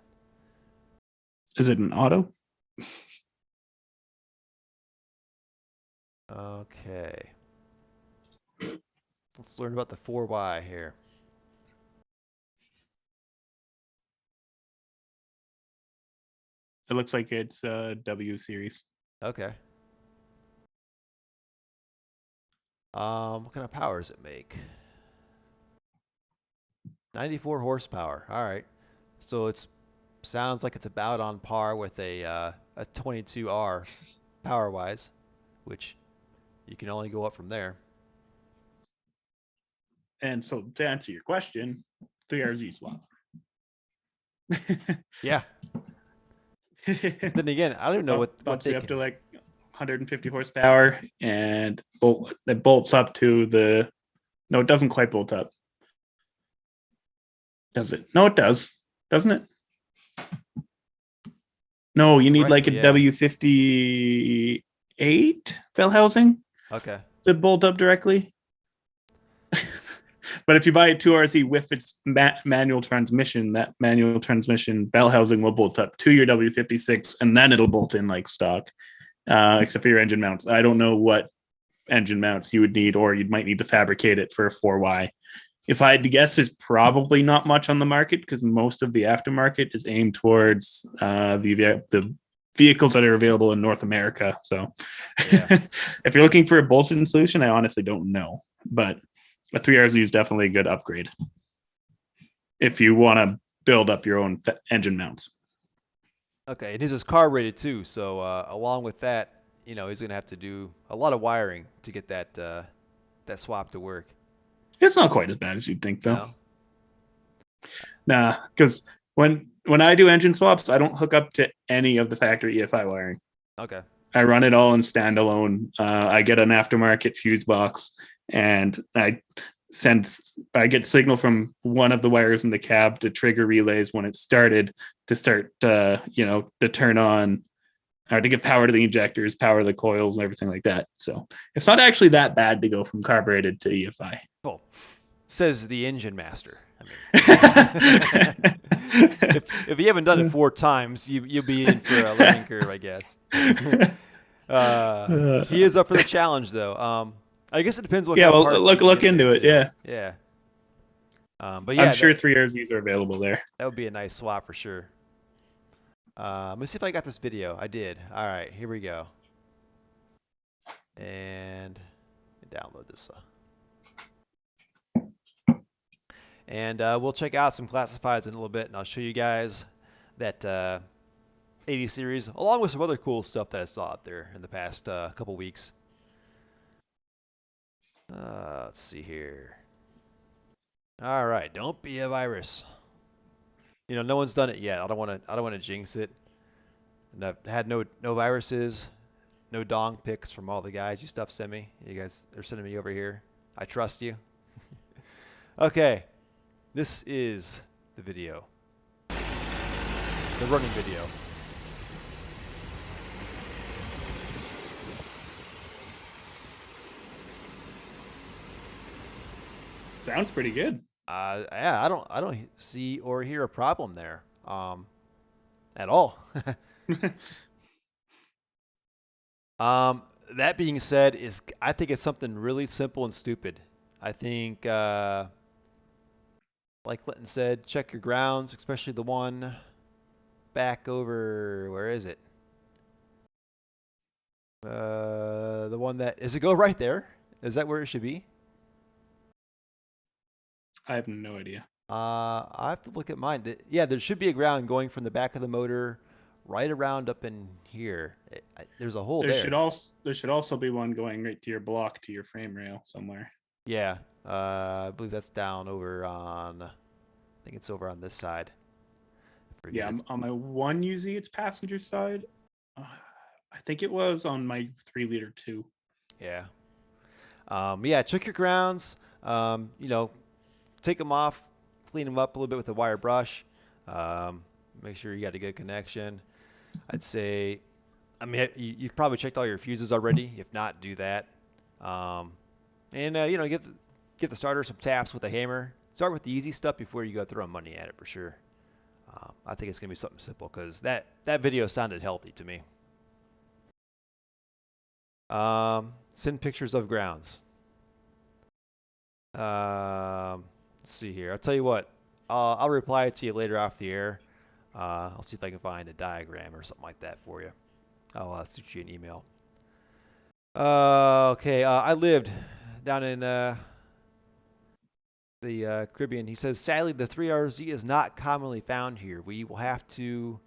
Speaker 2: Is it an auto?
Speaker 1: Okay. Let's learn about the 4Y here.
Speaker 2: It looks like it's a W series.
Speaker 1: Okay. What kind of power does it make? 94 horsepower. All right. So it's sounds like it's about on par with a 22R power-wise, which you can only go up from there.
Speaker 2: And so to answer your question, 3RZ swap.
Speaker 1: Yeah. Then again, I don't even know what
Speaker 2: bumps
Speaker 1: they
Speaker 2: you up
Speaker 1: can.
Speaker 2: to like 150 horsepower, and it bolts up to the. No, it doesn't quite bolt up. Does it? No, it does. Doesn't it? No, you need like a W58 bell housing.
Speaker 1: Okay.
Speaker 2: To bolt up directly. But if you buy a 2RZ with its manual transmission, that manual transmission bell housing will bolt up to your W56, and then it'll bolt in like stock, except for your engine mounts. I don't know what engine mounts you would need, or you might need to fabricate it for a 4Y. If I had to guess, there's probably not much on the market because most of the aftermarket is aimed towards the vehicles that are available in North America. So
Speaker 1: Yeah.
Speaker 2: if you're looking for a bolted solution, I honestly don't know, but a 3RZ is definitely a good upgrade. if you want to build up your own engine mounts.
Speaker 1: Okay, and his is carbureted too, so along with that, he's gonna have to do a lot of wiring to get that swap to work.
Speaker 2: It's not quite as bad as you'd think, though.
Speaker 1: No?
Speaker 2: Nah, because when I do engine swaps, I don't hook up to any of the factory EFI wiring.
Speaker 1: Okay.
Speaker 2: I run it all in standalone. I get an aftermarket fuse box, and I get signal from one of the wires in the cab to trigger relays when it's started to start, to turn on or to give power to the injectors, power to the coils, and everything like that. So it's not actually that bad to go from carbureted to EFI.
Speaker 1: Well, says the engine master. I mean, if you haven't done it 4 times, you'll be in for a learning curve, I guess. He is up for the challenge, though. I guess it depends what
Speaker 2: Yeah,
Speaker 1: kind of
Speaker 2: well,
Speaker 1: parts you can
Speaker 2: look
Speaker 1: get there
Speaker 2: into it.
Speaker 1: too.
Speaker 2: Yeah,
Speaker 1: Yeah. But
Speaker 2: I'm
Speaker 1: yeah,
Speaker 2: sure 3RZs are available there.
Speaker 1: that would be a nice swap for sure. Let me see if I got this video. I did. All right, here we go. And download this. And we'll check out some classifieds in a little bit, and I'll show you guys that 80 series, along with some other cool stuff that I saw out there in the past couple weeks. Let's see here. All right, don't be a virus. No one's done it yet. I don't want to jinx it. And I've had no viruses, no dong pics from all the guys you stuff sent me. You guys are sending me over here. I trust you. Okay, this is the video, the running video.
Speaker 2: Sounds pretty good.
Speaker 1: Yeah, I don't see or hear a problem there, at all. That being said, I think it's something really simple and stupid. I think, like Clinton said, check your grounds, especially the one back over. Where is it? The one that is it go right there? Is that where it should be?
Speaker 2: I have no idea.
Speaker 1: I have to look at mine. Yeah, there should be a ground going from the back of the motor right around up in here. There's a hole there.
Speaker 2: There should also be one going right to your block to your frame rail somewhere.
Speaker 1: Yeah, I believe that's down over on. I think it's over on this side.
Speaker 2: Yeah, on my 1UZ, it's passenger side. I think it was on my 3-liter too.
Speaker 1: Yeah. Yeah, check your grounds. Take them off, clean them up a little bit with a wire brush. Make sure you got a good connection. I'd say, I mean, you've probably checked all your fuses already. If not, do that. And give the starter some taps with a hammer. Start with the easy stuff before you go throwing money at it for sure. I think it's gonna be something simple because that video sounded healthy to me. Send pictures of grounds. Let's see here. I'll tell you what. I'll reply to you later off the air. I'll see if I can find a diagram or something like that for you. I'll shoot you an email. Okay. I lived down in the Caribbean. He says, sadly, the 3RZ is not commonly found here. We will have to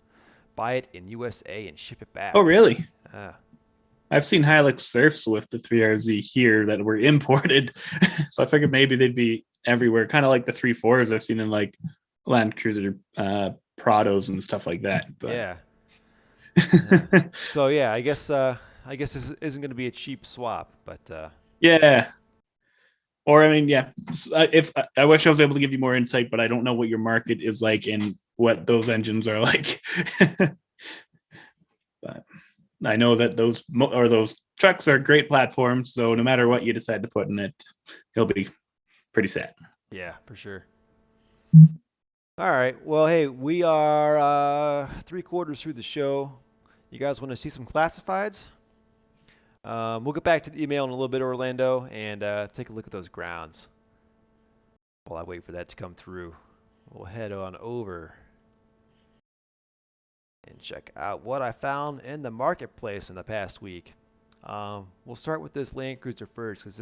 Speaker 1: buy it in USA and ship it back.
Speaker 2: Oh, really?
Speaker 1: Uh,
Speaker 2: I've seen Hilux Surfs with the 3RZ here that were imported. So I figured maybe they'd be everywhere, kind of like the 3.4s I've seen in like Land Cruiser Prados and stuff like that. But...
Speaker 1: yeah. So yeah, I guess this isn't going to be a cheap swap, but
Speaker 2: yeah. Or I mean, yeah. If I wish I was able to give you more insight, but I don't know what your market is like and what those engines are like. But I know that those trucks are great platforms, so no matter what you decide to put in it, he'll be pretty set.
Speaker 1: Yeah, for sure. All right. Well, hey, we are 3/4 through the show. You guys want to see some classifieds? We'll get back to the email in a little bit, Orlando, and take a look at those grounds. While I wait for that to come through, we'll head on over and check out what I found in the marketplace in the past week. We'll start with this Land Cruiser first because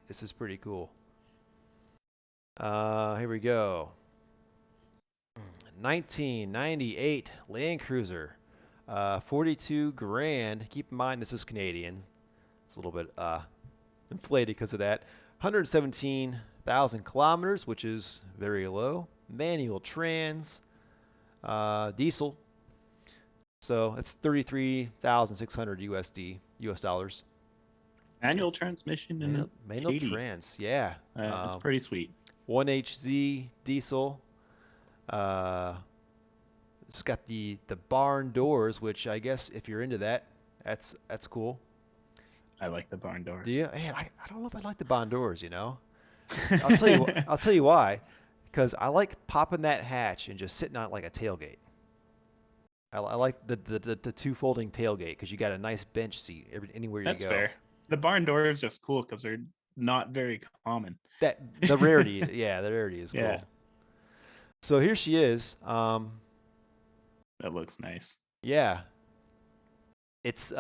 Speaker 1: this is pretty cool. Here we go. 1998 Land Cruiser, 42 grand. Keep in mind this is Canadian. It's a little bit inflated because of that. 117,000 kilometers, which is very low. Manual trans, diesel. So it's 33,600 US dollars.
Speaker 2: Manual transmission in an
Speaker 1: Manual
Speaker 2: 80.
Speaker 1: trans, yeah.
Speaker 2: That's pretty sweet.
Speaker 1: 1HZ diesel. It's got the barn doors, which I guess if you're into that, that's cool.
Speaker 2: I like the barn doors.
Speaker 1: Do you? Man, I don't know if I like the barn doors. You know, I'll tell you why. Because I like popping that hatch and just sitting on it like a tailgate. I like the two folding tailgate because you got a nice bench seat anywhere you
Speaker 2: That's
Speaker 1: go.
Speaker 2: fair. The barn door is just cool because they're not very common.
Speaker 1: The rarity, yeah, the rarity is
Speaker 2: Yeah.
Speaker 1: cool. So here she is.
Speaker 2: That looks nice.
Speaker 1: Yeah, it's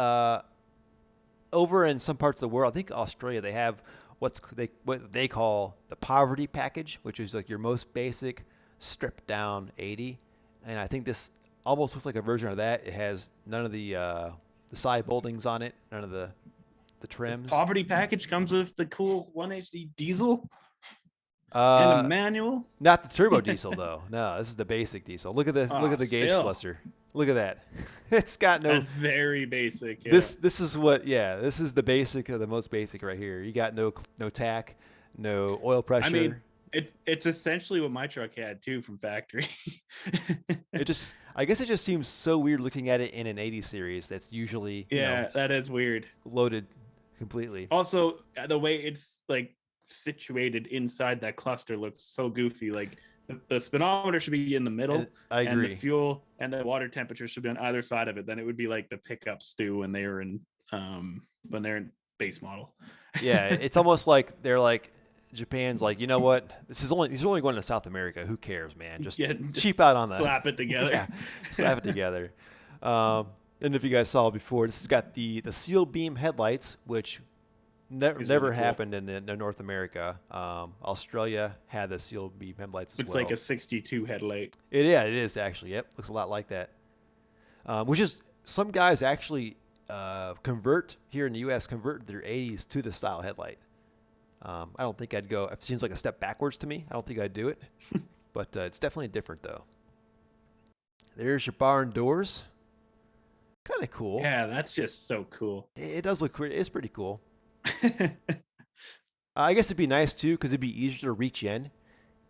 Speaker 1: over in some parts of the world. I think Australia they have what they call the poverty package, which is like your most basic stripped down 80. And I think this almost looks like a version of that. It has none of the side moldings on it, none of the trims.
Speaker 2: Poverty package comes with the cool 1HC diesel and a
Speaker 1: Uh,
Speaker 2: manual.
Speaker 1: Not the turbo diesel though. No, this is the basic diesel. Look at the gauge
Speaker 2: Still.
Speaker 1: cluster. Look at that. It's got no.
Speaker 2: That's very basic. Yeah.
Speaker 1: This is what, yeah, this is the basic of the most basic right here. You got no tack, no oil pressure.
Speaker 2: I mean, it's essentially what my truck had too from factory.
Speaker 1: I guess it just seems so weird looking at it in an 80 series that's usually
Speaker 2: that is weird.
Speaker 1: loaded completely.
Speaker 2: Also, the way it's like situated inside that cluster looks so goofy. Like the speedometer should be in the middle.
Speaker 1: I agree.
Speaker 2: And the fuel and the water temperature should be on either side of it. Then it would be like the pickup stew when they're in base model.
Speaker 1: Yeah, it's almost like they're like Japan's like, you know what? These are only going to South America. Who cares, man? Just cheap out on that.
Speaker 2: Slap it together.
Speaker 1: Yeah, slap it together. And if you guys saw before, this has got the seal beam headlights, which never
Speaker 2: really cool.
Speaker 1: happened in the North America. Australia had the seal beam headlights as
Speaker 2: It's
Speaker 1: well.
Speaker 2: like a 62 headlight.
Speaker 1: It is actually. Yep, looks a lot like that. Which is some guys actually convert here in the U.S. convert their 80s to the style headlight. I don't think I'd go. It seems like a step backwards to me. I don't think I'd do it, but it's definitely different though. There's your barn doors. Kind of cool.
Speaker 2: Yeah, that's just so cool.
Speaker 1: It does look. It's pretty cool. I guess it'd be nice too because it'd be easier to reach in.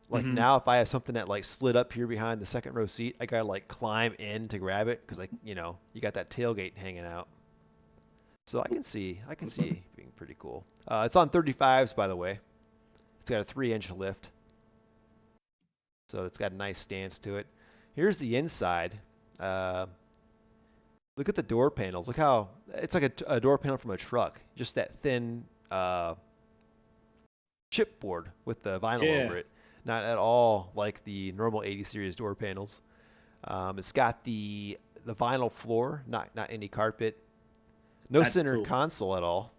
Speaker 1: Like now, if I have something that like slid up here behind the second row seat, I gotta like climb in to grab it because like you got that tailgate hanging out. So I can see it being pretty cool. It's on 35s, by the way. It's got a 3-inch lift, so it's got a nice stance to it. Here's the inside. Look at the door panels. Look how it's like a door panel from a truck. Just that thin chipboard with the vinyl over it. Not at all like the normal 80 series door panels. It's got the vinyl floor, not any carpet. No center console at all.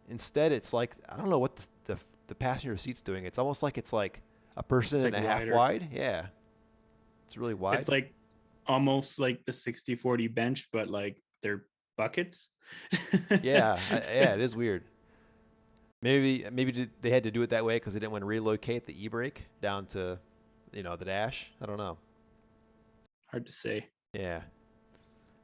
Speaker 1: Instead, it's like I don't know what the passenger seat's doing. It's almost like it's like a person and a half wide. Yeah, it's really wide.
Speaker 2: It's like almost like the 60/40 bench, but like they're buckets.
Speaker 1: Yeah, it is weird. Maybe they had to do it that way because they didn't want to relocate the e-brake down to, the dash. I don't know.
Speaker 2: Hard to say.
Speaker 1: Yeah.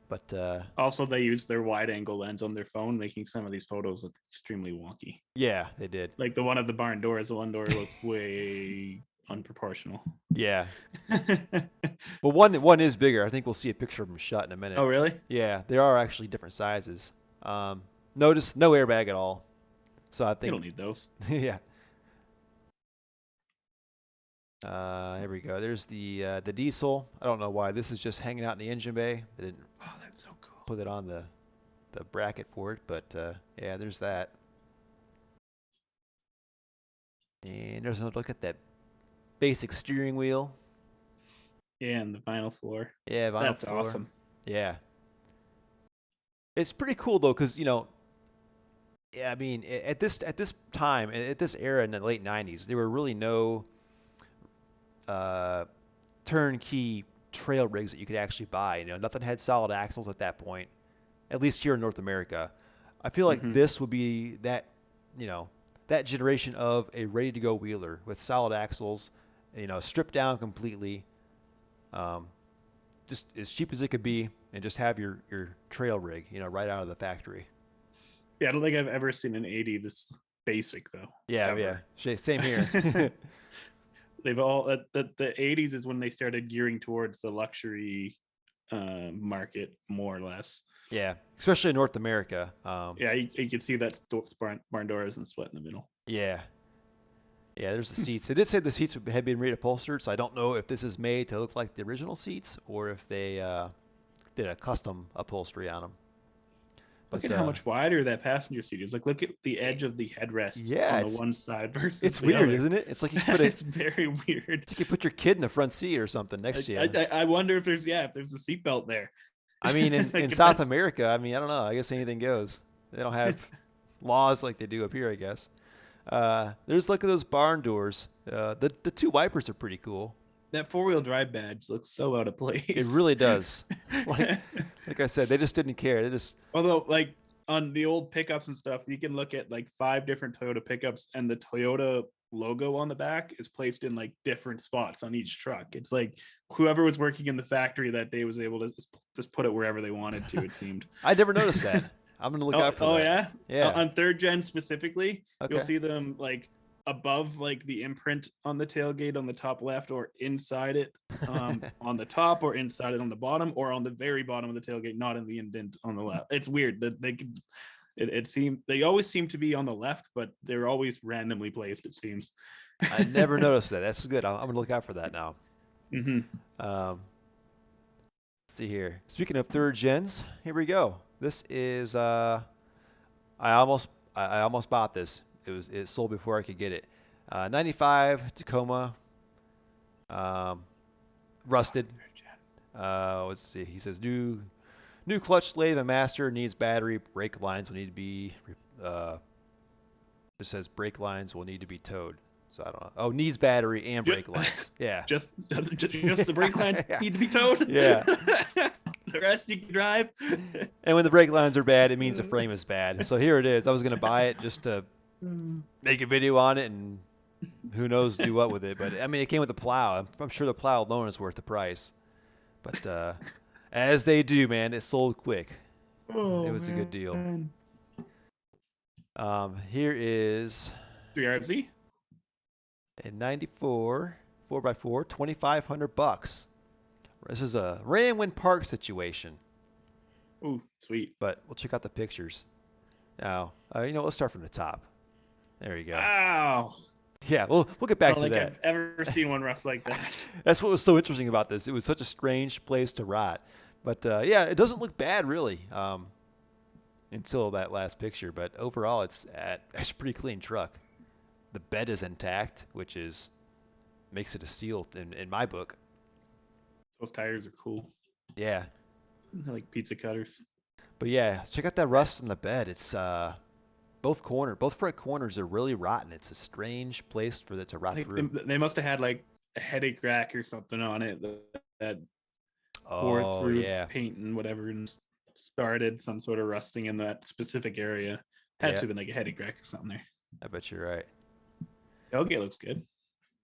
Speaker 1: But
Speaker 2: also, they used their wide-angle lens on their phone, making some of these photos look extremely wonky.
Speaker 1: Yeah, they did.
Speaker 2: Like the one at the barn doors, the one door looks way unproportional.
Speaker 1: Yeah. Well, one is bigger. I think we'll see a picture of them shut in a minute.
Speaker 2: Oh, really?
Speaker 1: Yeah, there are actually different sizes. Notice no airbag at all. So I think
Speaker 2: you don't need those.
Speaker 1: Yeah. Here we go. There's the diesel. I don't know why this is just hanging out in the engine bay. They didn't
Speaker 2: That's so cool.
Speaker 1: put it on the bracket for it, but yeah, there's that. And there's another look at that basic steering wheel.
Speaker 2: Yeah, and the vinyl floor.
Speaker 1: Yeah, vinyl
Speaker 2: That's
Speaker 1: floor.
Speaker 2: awesome.
Speaker 1: Yeah. It's pretty cool though, because I mean, at this time, at this era in the late 90s, there were really no turnkey trail rigs that you could actually buy. Nothing had solid axles at that point, at least here in North America. I feel like
Speaker 2: Hmm.
Speaker 1: this would be you know, that generation of a ready-to-go wheeler with solid axles, stripped down completely, um, just as cheap as it could be, and just have your trail rig, right out of the factory.
Speaker 2: Yeah, I don't think I've ever seen an 80 this basic though,
Speaker 1: Yeah, yeah,
Speaker 2: ever.
Speaker 1: same here.
Speaker 2: They've all the 80s is when they started gearing towards the luxury market more or less.
Speaker 1: Yeah, especially in North America.
Speaker 2: Yeah, you can see that barn door isn't split in the middle.
Speaker 1: Yeah, yeah. There's the seats. They did say the seats had been reupholstered, so I don't know if this is made to look like the original seats or if they did a custom upholstery on them.
Speaker 2: Look
Speaker 1: But
Speaker 2: at how much wider that passenger seat is. Like, look at the edge of the headrest
Speaker 1: yeah,
Speaker 2: on the one side versus
Speaker 1: it's
Speaker 2: the
Speaker 1: weird,
Speaker 2: other.
Speaker 1: isn't it? It's like you could put
Speaker 2: That
Speaker 1: a
Speaker 2: is very weird.
Speaker 1: it's like you put your kid in the front seat or something next to you.
Speaker 2: I wonder if there's a seatbelt there.
Speaker 1: I mean, in
Speaker 2: Like if
Speaker 1: South
Speaker 2: that's
Speaker 1: America, I mean, I don't know. I guess anything goes. They don't have laws like they do up here, I guess. There's look at those barn doors. The two wipers are pretty cool.
Speaker 2: that four-wheel drive badge looks so out of
Speaker 1: It
Speaker 2: place.
Speaker 1: really does. Like I said, they just didn't care. They just
Speaker 2: Although, like on the old pickups and stuff, you can look at like 5 different Toyota pickups, and the Toyota logo on the back is placed in like different spots on each truck. It's like whoever was working in the factory that day was able to just put it wherever they wanted to. It seemed.
Speaker 1: I never noticed that. I'm gonna look out for
Speaker 2: Oh
Speaker 1: that.
Speaker 2: yeah,
Speaker 1: Yeah.
Speaker 2: on third gen specifically, you'll
Speaker 1: Okay.
Speaker 2: see them like above like the imprint on the tailgate on the top left, or inside it on the top, or inside it on the bottom, or on the very bottom of the tailgate, not in the indent on the left. It's weird that they could. It seemed they always seem to be on the left, but they're always randomly placed. It seems.
Speaker 1: I never noticed that. That's good. I'm gonna look out for that now.
Speaker 2: Hmm.
Speaker 1: Um, let's see here. Speaking of third gens, here we go. This is I almost bought this. It sold before I could get it. 95 Tacoma, um, rusted. Let's see. He says new clutch slave and master needs battery. Brake lines will need to be. Uh, it says brake lines will need to be towed. So I don't know. Oh, needs battery and
Speaker 2: Just,
Speaker 1: brake lines. Yeah.
Speaker 2: just the brake lines
Speaker 1: Yeah.
Speaker 2: need to be towed.
Speaker 1: Yeah.
Speaker 2: The rest you can drive.
Speaker 1: And when the brake lines are bad, it means the frame is bad. So here it is. I was gonna buy it just to make a video on it and who knows do what with it. But I mean, it came with the plow. I'm sure the plow alone is worth the price. But as they do, man, it sold quick.
Speaker 2: Oh,
Speaker 1: It was a good deal.
Speaker 2: man.
Speaker 1: Here is
Speaker 2: 3RZ.
Speaker 1: a 94 4x4, $2,500. This is a Ramwind Park situation.
Speaker 2: Oh, sweet.
Speaker 1: But we'll check out the pictures. Now, let's start from the top. There you go.
Speaker 2: Wow.
Speaker 1: Yeah, we'll get
Speaker 2: I
Speaker 1: back
Speaker 2: don't
Speaker 1: to
Speaker 2: think
Speaker 1: that.
Speaker 2: I've ever seen one rust like that.
Speaker 1: That's what was so interesting about this. It was such a strange place to rot. But yeah, it doesn't look bad really until that last picture. But overall, it's a pretty clean truck. The bed is intact, which makes it a steal in my book.
Speaker 2: Those tires are cool.
Speaker 1: Yeah,
Speaker 2: They're like pizza cutters.
Speaker 1: but yeah, check out that rust in the bed. It's both front corners are really rotten. It's a strange place for it to
Speaker 2: I
Speaker 1: rot
Speaker 2: think
Speaker 1: through.
Speaker 2: they must have had like a headache rack or something on it that tore
Speaker 1: Oh
Speaker 2: through
Speaker 1: yeah,
Speaker 2: paint and whatever and started some sort of rusting in that specific area. Had
Speaker 1: yeah.
Speaker 2: to have been like a headache rack or something there.
Speaker 1: I bet you're right.
Speaker 2: Tailgate looks good.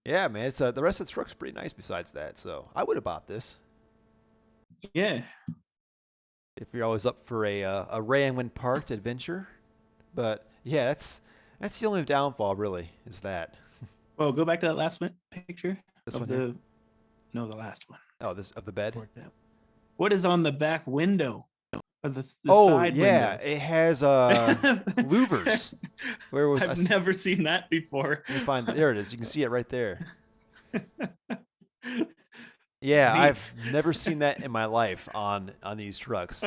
Speaker 1: Yeah, man. It's the rest of the truck's pretty nice. Besides that, so I would have bought this
Speaker 2: Yeah.
Speaker 1: if you're always up for a Ramwind Park adventure. But yeah, that's the only downfall really is that.
Speaker 2: Well, go back to that last picture
Speaker 1: This
Speaker 2: of
Speaker 1: one
Speaker 2: the
Speaker 1: here?
Speaker 2: no, the last one.
Speaker 1: Oh, this of the bed.
Speaker 2: What is on the back window of the
Speaker 1: Oh
Speaker 2: side
Speaker 1: yeah,
Speaker 2: windows?
Speaker 1: it has louvers. Where was I?
Speaker 2: I've never seen that before.
Speaker 1: Let me find. There it is. You can see it right there. Yeah,
Speaker 2: Neat.
Speaker 1: I've never seen that in my life on these trucks.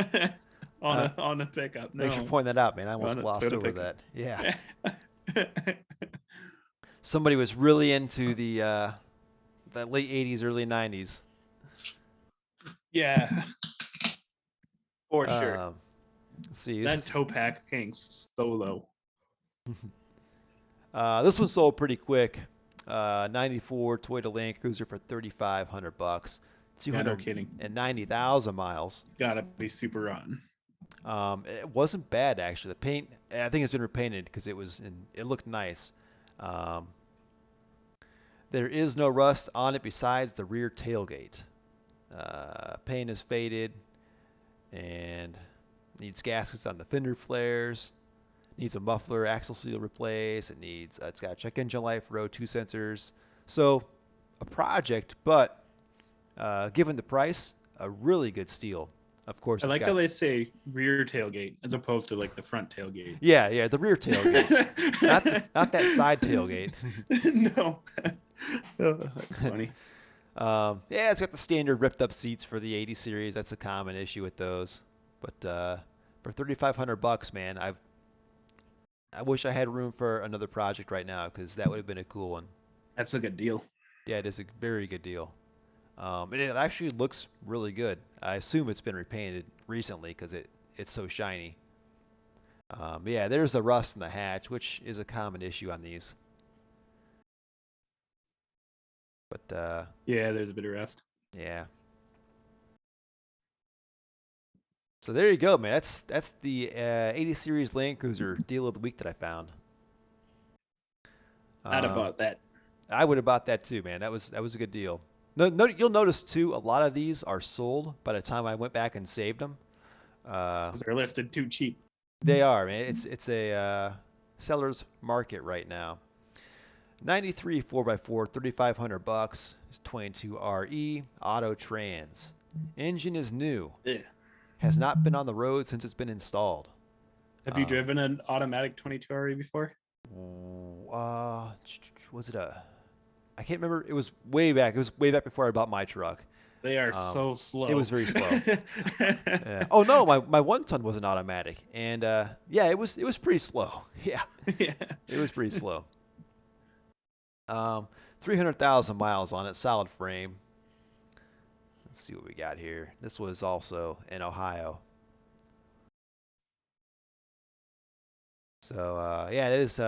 Speaker 2: on a pickup. No.
Speaker 1: Thanks for pointing that out, man. I almost
Speaker 2: On a
Speaker 1: glossed
Speaker 2: Toyota
Speaker 1: over
Speaker 2: pickup.
Speaker 1: that. Yeah, somebody was really into the late '80s, early '90s.
Speaker 2: Yeah. For sure.
Speaker 1: Let's see.
Speaker 2: That tow pack hangs so low.
Speaker 1: This one sold pretty quick. 94 Toyota Land Cruiser for $3,500.
Speaker 2: Yeah, no kidding.
Speaker 1: 290,000 miles.
Speaker 2: It's gotta be super rotten.
Speaker 1: It wasn't bad actually. The paint, I think it's been repainted because it looked nice. Um, there is no rust on it besides the rear tailgate. Paint is faded and needs gaskets on the fender flares. Needs a muffler axle seal replaced. It's got a check engine light for O2 sensors. So a project, but given the price, a really good steal. Of course,
Speaker 2: I like how they say rear tailgate as opposed to like the front tailgate.
Speaker 1: Yeah, the rear tailgate, not that side tailgate.
Speaker 2: No, oh, that's funny.
Speaker 1: Yeah, it's got the standard ripped up seats for the 80 series. That's a common issue with those. But for $3,500, man, I wish I had room for another project right now because that would have been a cool one.
Speaker 2: That's a good deal.
Speaker 1: Yeah, it is a very good deal. And it actually looks really good. I assume it's been repainted recently because it's so shiny. Yeah, there's the rust in the hatch, which is a common issue on these. But
Speaker 2: yeah, there's a bit of rust.
Speaker 1: Yeah. So there you go, man. That's the 80 series Land Cruiser deal of the week that I found.
Speaker 2: I'd have bought that.
Speaker 1: I would have bought that too, man. That was a good deal. No, you'll notice too, a lot of these are sold by the time I went back and saved them.
Speaker 2: Because they're listed too cheap.
Speaker 1: They are, man. It's a seller's market right now. 93 4x4, $3,500. It's 22 RE auto trans. Engine is new.
Speaker 2: Yeah.
Speaker 1: Has not been on the road since it's been installed.
Speaker 2: Have you driven an automatic 22 RE before?
Speaker 1: Was it I can't remember. It was way back. It was way back before I bought my truck.
Speaker 2: They are so slow.
Speaker 1: It was very slow. Yeah. Oh no, my 1-ton was an automatic, and yeah, it was pretty slow. Yeah,
Speaker 2: yeah.
Speaker 1: It was pretty slow. 300,000 miles on it, solid frame. Let's see what we got here. This was also in Ohio. So yeah, it is.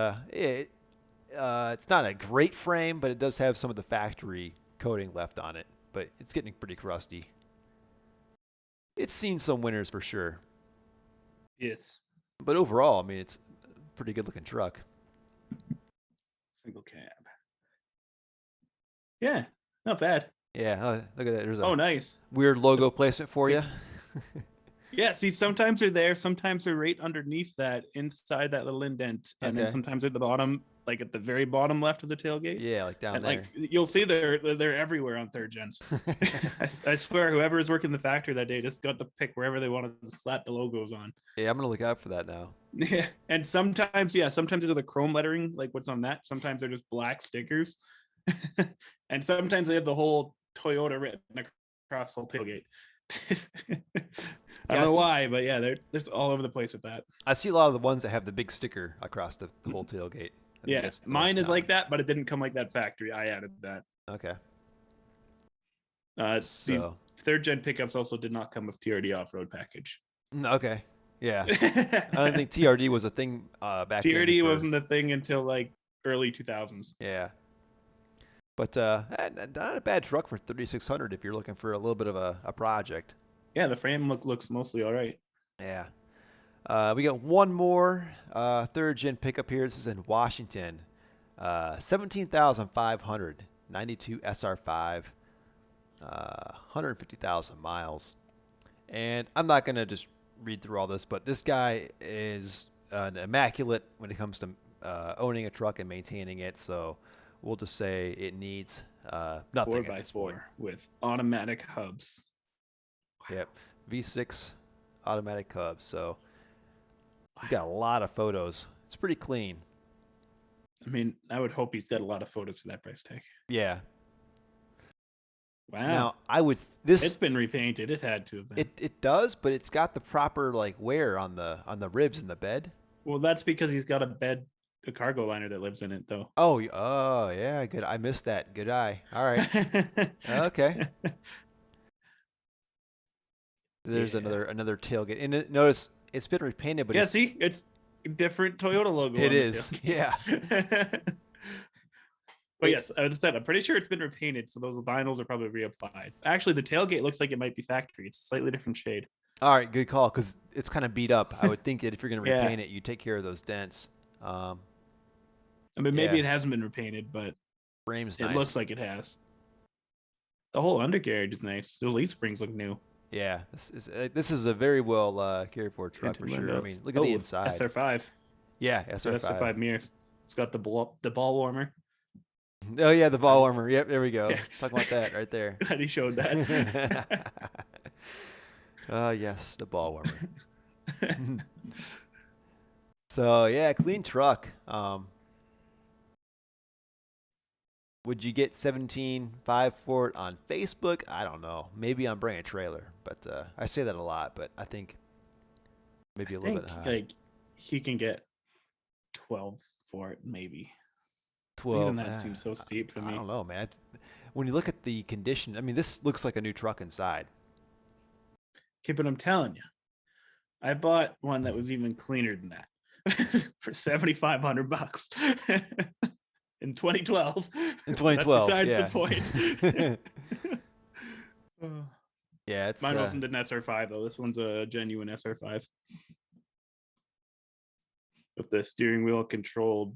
Speaker 1: It's not a great frame, but it does have some of the factory coating left on it. But it's getting pretty crusty. It's seen some winners for sure.
Speaker 2: Yes.
Speaker 1: But overall, I mean, it's a pretty good looking truck.
Speaker 2: Single cab. Yeah, not bad.
Speaker 1: Yeah, look at that. There's a
Speaker 2: nice.
Speaker 1: Weird logo placement for you.
Speaker 2: Yeah, see, sometimes they're there, sometimes they're right underneath that, inside that little indent, and then sometimes they're at the bottom, like at the very bottom left of the tailgate.
Speaker 1: Yeah, like down
Speaker 2: and
Speaker 1: there.
Speaker 2: Like you'll see they're everywhere on third gens. I swear, whoever was working the factory that day just got to pick wherever they wanted to slap the logos on.
Speaker 1: Yeah, I'm gonna look out for that now.
Speaker 2: Yeah, and sometimes they're the chrome lettering, like what's on that. Sometimes they're just black stickers, and sometimes they have the whole Toyota written across the whole tailgate. I don't know why, but yeah, they're just all over the place with that.
Speaker 1: I see a lot of the ones that have the big sticker across the whole tailgate.
Speaker 2: Yeah, mine is like that, but it didn't come like that factory. I added that.
Speaker 1: Okay.
Speaker 2: These third gen pickups also did not come with TRD off-road package.
Speaker 1: Okay. Yeah. I don't think TRD was a thing back then.
Speaker 2: TRD wasn't a thing until like early 2000s.
Speaker 1: Yeah. But not a bad truck for 3,600 if you're looking for a little bit of a project.
Speaker 2: Yeah, the frame looks mostly all right.
Speaker 1: Yeah. We got one more third gen pickup here. This is in Washington. 17,500, 92 SR5, 150,000 miles. And I'm not going to just read through all this, but this guy is an immaculate when it comes to owning a truck and maintaining it. So we'll just say it needs nothing.
Speaker 2: 4x4 with automatic hubs.
Speaker 1: Yep, V6 automatic hubs. So he's got a lot of photos. It's pretty clean.
Speaker 2: I mean, I would hope he's got a lot of photos for that price tag.
Speaker 1: Yeah.
Speaker 2: Wow.
Speaker 1: Now
Speaker 2: it's been repainted. It had to have been.
Speaker 1: It does, but it's got the proper like wear on the ribs in the bed.
Speaker 2: Well, that's because he's got a cargo liner that lives in it, though.
Speaker 1: Oh yeah, good. I missed that. Good eye. All right. Okay. There's another tailgate, and notice it's been repainted, but
Speaker 2: see, it's a different Toyota logo.
Speaker 1: It is. Yeah.
Speaker 2: But yes, as I said, I'm pretty sure it's been repainted, so those vinyls are probably reapplied. Actually, the tailgate looks like it might be factory. It's a slightly different shade.
Speaker 1: All right, good call, because it's kind of beat up. I would think that if you're going to
Speaker 2: Yeah.
Speaker 1: repaint it, you take care of those dents. Um,
Speaker 2: I mean, maybe
Speaker 1: yeah,
Speaker 2: it hasn't been repainted, but
Speaker 1: frame's
Speaker 2: it
Speaker 1: nice.
Speaker 2: looks like it has. The whole undercarriage is nice. The leaf springs look new.
Speaker 1: Yeah, this is a very well cared for truck
Speaker 2: Tinted
Speaker 1: for sure.
Speaker 2: window.
Speaker 1: I mean, look at the inside.
Speaker 2: SR5.
Speaker 1: Yeah,
Speaker 2: It's got
Speaker 1: SR5.
Speaker 2: SR5 mirrors. It's got the ball warmer.
Speaker 1: Oh yeah, the ball warmer. Yep, there we go.
Speaker 2: Yeah.
Speaker 1: Talk about that right there.
Speaker 2: Glad he showed that.
Speaker 1: Yes, the ball warmer. So yeah, clean truck. Would you get 17.5 for it on Facebook? I don't know. Maybe on Bring a Trailer, but I say that a lot, but I think maybe a little bit high.
Speaker 2: Like he can get 12 for it, maybe.
Speaker 1: 12.
Speaker 2: Even that seems so steep to me.
Speaker 1: I don't know, man. When you look at the condition, I mean, this looks like a new truck inside.
Speaker 2: Okay, but I'm telling you, I bought one that was even cleaner than that for $7,500 in 2012.
Speaker 1: In 2012,
Speaker 2: That's besides
Speaker 1: yeah.
Speaker 2: the point.
Speaker 1: Yeah, it's
Speaker 2: mine wasn't an SR5 though. This one's a genuine SR5 with the steering wheel controlled,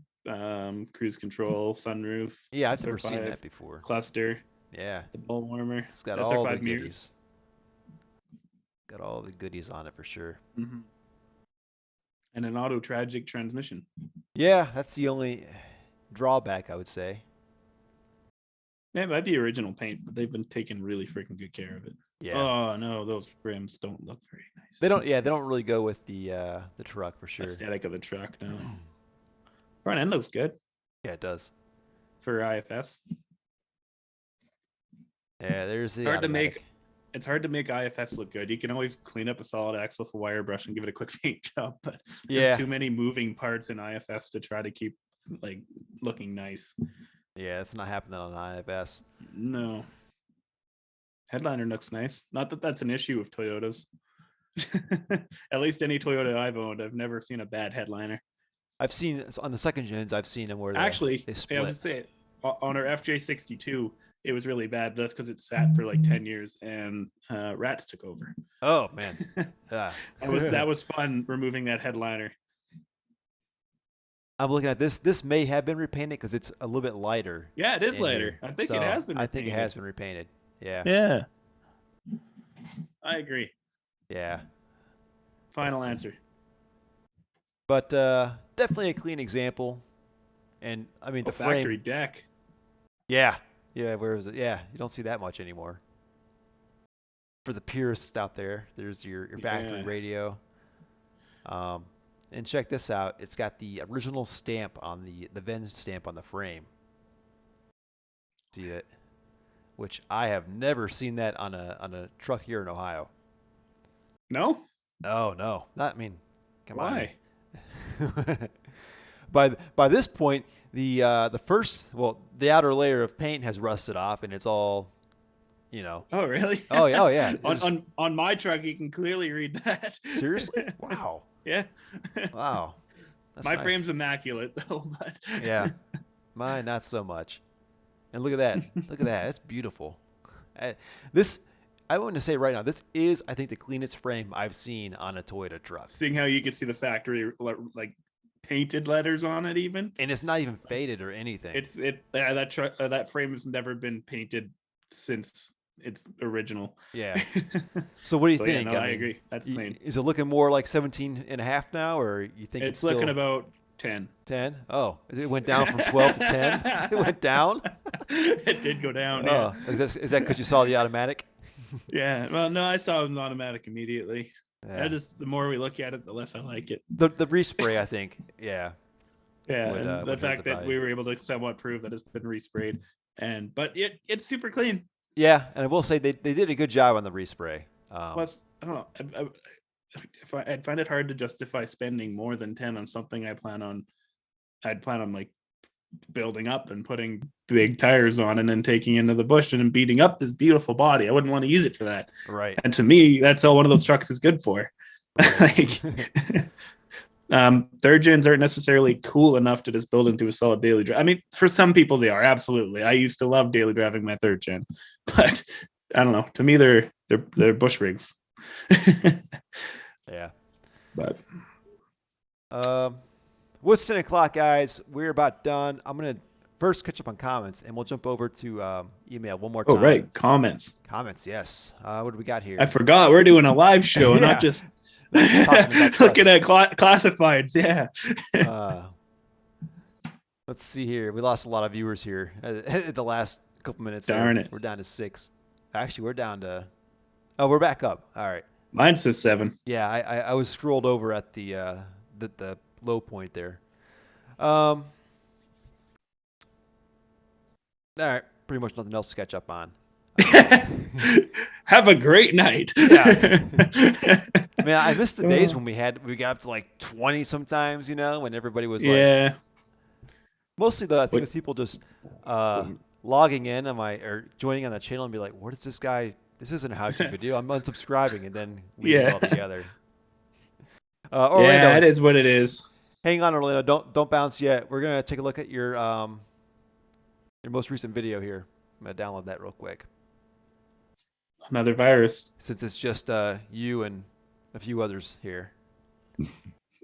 Speaker 2: cruise control, sunroof.
Speaker 1: Yeah, I've
Speaker 2: SR5
Speaker 1: never seen that before.
Speaker 2: Cluster.
Speaker 1: Yeah,
Speaker 2: The ball warmer.
Speaker 1: it's got
Speaker 2: SR5
Speaker 1: all the
Speaker 2: mirrors.
Speaker 1: goodies. Got all the goodies on it for sure.
Speaker 2: Mm-hmm. And an auto tragic transmission.
Speaker 1: Yeah, that's the only drawback I would say.
Speaker 2: Yeah, it might be original paint, but they've been taking really freaking good care of it.
Speaker 1: Yeah.
Speaker 2: Oh no, those rims don't look very nice.
Speaker 1: They don't. Yeah, they don't really go with the truck for sure.
Speaker 2: Aesthetic of the truck. No. Front end looks good
Speaker 1: Yeah, it does.
Speaker 2: for IFS.
Speaker 1: Yeah, there's the
Speaker 2: Hard to
Speaker 1: automatic.
Speaker 2: make. It's hard to make IFS look good. You can always clean up a solid axle with a wire brush and give it a quick paint job, but
Speaker 1: Yeah.
Speaker 2: there's too many moving parts in IFS to try to keep like looking nice.
Speaker 1: Yeah, it's not happening on IFS.
Speaker 2: No. Headliner looks nice. Not that that's an issue with Toyotas. At least any Toyota I've owned, I've never seen a bad headliner.
Speaker 1: I've seen on the second gens. I've seen them where
Speaker 2: Actually,
Speaker 1: they
Speaker 2: I
Speaker 1: split.
Speaker 2: was gonna say on our FJ62, it was really bad. That's because it sat for like 10 years and rats took over.
Speaker 1: Oh man, yeah.
Speaker 2: That was fun removing that headliner.
Speaker 1: I'm looking at this. This may have been repainted because it's a little bit lighter.
Speaker 2: Yeah, it is
Speaker 1: in
Speaker 2: lighter.
Speaker 1: here.
Speaker 2: I think
Speaker 1: So,
Speaker 2: it has been.
Speaker 1: I think it
Speaker 2: repainted.
Speaker 1: has been repainted. Yeah.
Speaker 2: Yeah, I agree.
Speaker 1: Yeah.
Speaker 2: Final answer.
Speaker 1: But definitely a clean example. And I mean the
Speaker 2: factory
Speaker 1: frame.
Speaker 2: deck.
Speaker 1: Yeah. Yeah. Where is it? Yeah. You don't see that much anymore. For the purists out there, there's your factory
Speaker 2: Yeah.
Speaker 1: radio. And check this out. It's got the original stamp on the VIN stamp on the frame. See that? Which I have never seen that on a truck here in Ohio.
Speaker 2: No.
Speaker 1: Oh no. Not I mean, come on.
Speaker 2: Why?
Speaker 1: By this point, the outer layer of paint has rusted off and it's all, you know.
Speaker 2: Oh really?
Speaker 1: Oh yeah. Oh yeah.
Speaker 2: on my truck, you can clearly read that.
Speaker 1: Seriously? Wow.
Speaker 2: Yeah.
Speaker 1: Wow. That's
Speaker 2: My
Speaker 1: nice.
Speaker 2: frame's immaculate though, but
Speaker 1: Yeah. Mine not so much. And look at that. Look at that. It's beautiful. I want to say right now, this is, I think, the cleanest frame I've seen on a Toyota truck.
Speaker 2: seeing how you can see the factory like painted letters on it, even.
Speaker 1: And it's not even faded or anything.
Speaker 2: That truck that frame has never been painted since its original.
Speaker 1: Yeah. So what do you
Speaker 2: So,
Speaker 1: think?
Speaker 2: Yeah, no, I agree. That's clean.
Speaker 1: Is it looking more like 17 and a half now, or you think it's
Speaker 2: looking
Speaker 1: still
Speaker 2: about 10?
Speaker 1: 10? Oh, it went down from 12 to 10? It went down?
Speaker 2: It did go down.
Speaker 1: Oh,
Speaker 2: Yeah.
Speaker 1: is that because you saw the automatic?
Speaker 2: Yeah. Well, no, I saw it an automatic immediately.
Speaker 1: Yeah.
Speaker 2: The more we look at it, the less I like it.
Speaker 1: The respray, I think. Yeah.
Speaker 2: Yeah,
Speaker 1: would,
Speaker 2: and
Speaker 1: would
Speaker 2: the
Speaker 1: hurt
Speaker 2: fact
Speaker 1: the
Speaker 2: that
Speaker 1: value.
Speaker 2: we were able to somewhat prove that it's been resprayed, but it's super clean.
Speaker 1: Yeah, and I will say they did a good job on the respray.
Speaker 2: Plus, I don't know. I'd find it hard to justify spending more than 10 on something I'd plan on like building up and putting big tires on and then taking into the bush and then beating up this beautiful body. I wouldn't want to use it for that.
Speaker 1: Right.
Speaker 2: And to me, that's all one of those trucks is good for. Like, Third gens aren't necessarily cool enough to just build into a solid daily drive. I mean, for some people they are, absolutely. I used to love daily driving my third gen, but I don't know. To me, they're bush rigs.
Speaker 1: Yeah.
Speaker 2: But
Speaker 1: What's 10 o'clock, guys? We're about done. I'm gonna first catch up on comments, and we'll jump over to email one more
Speaker 2: oh
Speaker 1: time.
Speaker 2: right, comments.
Speaker 1: Comments, yes. What do we got here?
Speaker 2: I forgot we're doing a live show, not
Speaker 1: Yeah.
Speaker 2: just
Speaker 1: Talking about
Speaker 2: looking
Speaker 1: trucks.
Speaker 2: at classifieds. Yeah.
Speaker 1: Let's see here. We lost a lot of viewers here at the last couple minutes.
Speaker 2: Darn
Speaker 1: there.
Speaker 2: it.
Speaker 1: We're down to 6. Actually, we're down to. Oh, we're back up. All right.
Speaker 2: Mine says 7.
Speaker 1: Yeah, I was scrolled over at the low point there. All right. Pretty much nothing else to catch up on.
Speaker 2: Have a great night.
Speaker 1: Yeah. Man, I miss the days when we got up to like 20 sometimes, when everybody was like. Mostly though, I think it's people just logging in or joining on the channel and be like, "What is this guy? This isn't a how-to video. I'm unsubscribing," and then leaving altogether. Orlando,
Speaker 2: yeah, it is what it is.
Speaker 1: Hang on, Orlando. Don't bounce yet. We're gonna take a look at your most recent video here. I'm gonna download that real quick.
Speaker 2: Another virus.
Speaker 1: Since it's just you and a few others here.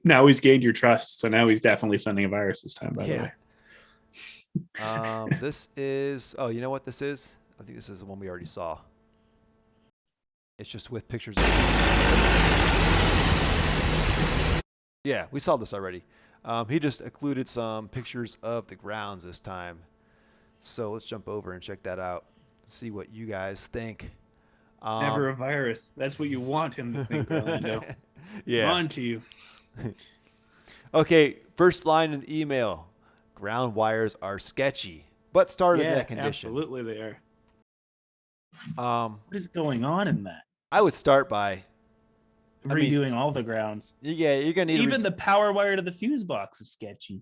Speaker 2: Now he's gained your trust, so now he's definitely sending a virus this time. By the way.
Speaker 1: This is. Oh, you know what this is? I think this is the one we already saw. It's just with pictures. Yeah, we saw this already. He just included some pictures of the grounds this time. So let's jump over and check that out. See what you guys think.
Speaker 2: Never a virus. That's what you want him to think, Orlando.
Speaker 1: Yeah.
Speaker 2: On to you.
Speaker 1: Okay, first line in the email. Ground wires are sketchy, but started in that condition.
Speaker 2: Absolutely they are.
Speaker 1: What
Speaker 2: is going on in that?
Speaker 1: I would start by
Speaker 2: redoing all the grounds.
Speaker 1: Yeah, you're gonna need
Speaker 2: even the power wire to the fuse box is sketchy.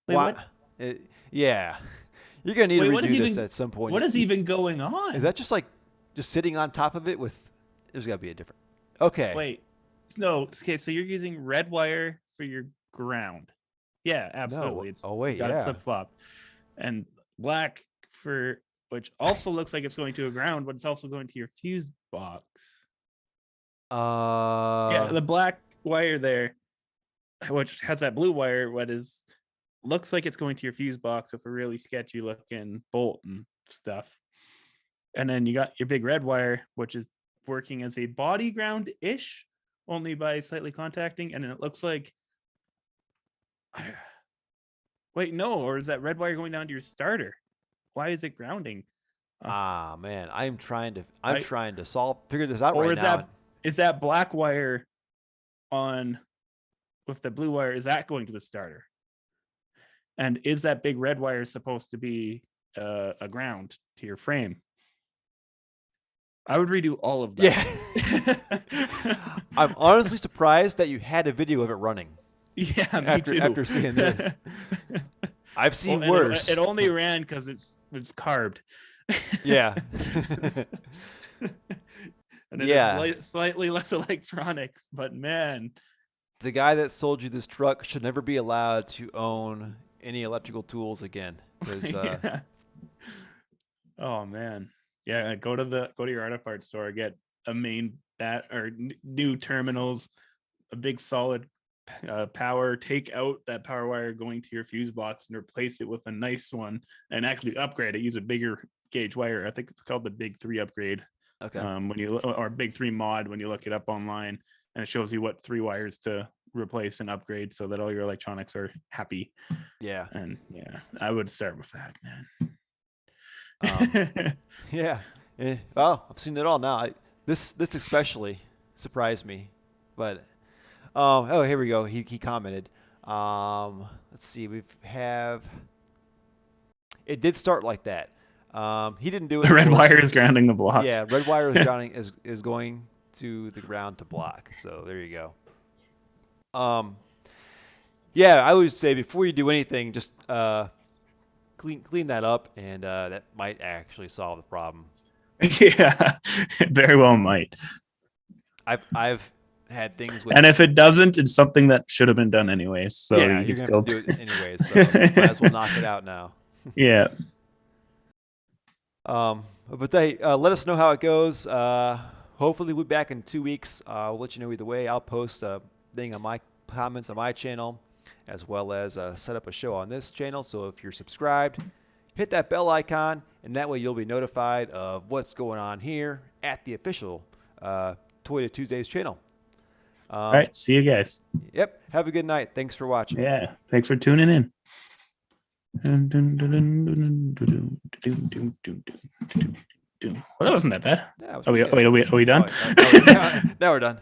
Speaker 1: Wait, what? Yeah, you're gonna need to redo this at some point.
Speaker 2: What is even going on?
Speaker 1: Is that just sitting on top of it with? There's gotta be a different. Okay.
Speaker 2: Wait, no. Okay, so you're using red wire for your ground. Yeah, absolutely.
Speaker 1: No.
Speaker 2: It's
Speaker 1: got
Speaker 2: a flip flop, and black for which also looks like it's going to a ground, but it's also going to your fuse box. Yeah, the black wire there, which has that blue wire, looks like it's going to your fuse box with a really sketchy looking bolt and stuff. And then you got your big red wire, which is working as a body ground ish, only by slightly contacting, and it looks like. Wait, no, or is that red wire going down to your starter? Why is it grounding?
Speaker 1: Man, I'm trying to figure this out right now.
Speaker 2: Is that black wire on with the blue wire? Is that going to the starter? And is that big red wire supposed to be a ground to your frame? I would redo all of that.
Speaker 1: Yeah. I'm honestly surprised that you had a video of it running.
Speaker 2: Yeah, me too.
Speaker 1: After seeing this. I've seen worse.
Speaker 2: It only ran because it's carved.
Speaker 1: Yeah.
Speaker 2: And it is slightly less electronics, but man.
Speaker 1: The guy that sold you this truck should never be allowed to own any electrical tools again.
Speaker 2: Yeah. Oh man. Yeah, go to your auto parts store, get a main new terminals, a big solid power, take out that power wire going to your fuse box and replace it with a nice one, and actually upgrade it. Use a bigger gauge wire. I think it's called the Big 3 upgrade.
Speaker 1: Okay.
Speaker 2: Or Big 3 mod when you look it up online, and it shows you what 3 wires to replace and upgrade so that all your electronics are happy.
Speaker 1: Yeah.
Speaker 2: And yeah, I would start with that, man.
Speaker 1: Yeah. Well, I've seen it all now. This especially surprised me, but here we go. He commented. Let's see. It did start like that. He didn't do it.
Speaker 2: The red wire is grounding the block.
Speaker 1: Yeah, red wire is grounding is going to the ground to block. So there you go. Yeah, I would say before you do anything, just clean that up, and that might actually solve the problem.
Speaker 2: Yeah, it very well might.
Speaker 1: I've had things with.
Speaker 2: And if it doesn't, it's something that should have been done anyways. So
Speaker 1: yeah,
Speaker 2: you
Speaker 1: you're
Speaker 2: can
Speaker 1: gonna have
Speaker 2: still
Speaker 1: to do it anyways. So might as well knock it out now.
Speaker 2: yeah.
Speaker 1: But hey, let us know how it goes. Hopefully we'll be back in 2 weeks. We'll let you know either way. I'll post a thing on my comments on my channel, as well as set up a show on this channel. So if you're subscribed, hit that bell icon, and that way you'll be notified of what's going on here at the official Toyota Tuesdays channel.
Speaker 2: All right. See you guys.
Speaker 1: Yep. Have a good night. Thanks for watching.
Speaker 2: Yeah. Thanks for tuning in. Well, that wasn't that bad.
Speaker 1: Yeah,
Speaker 2: Are we done?
Speaker 1: now we're done.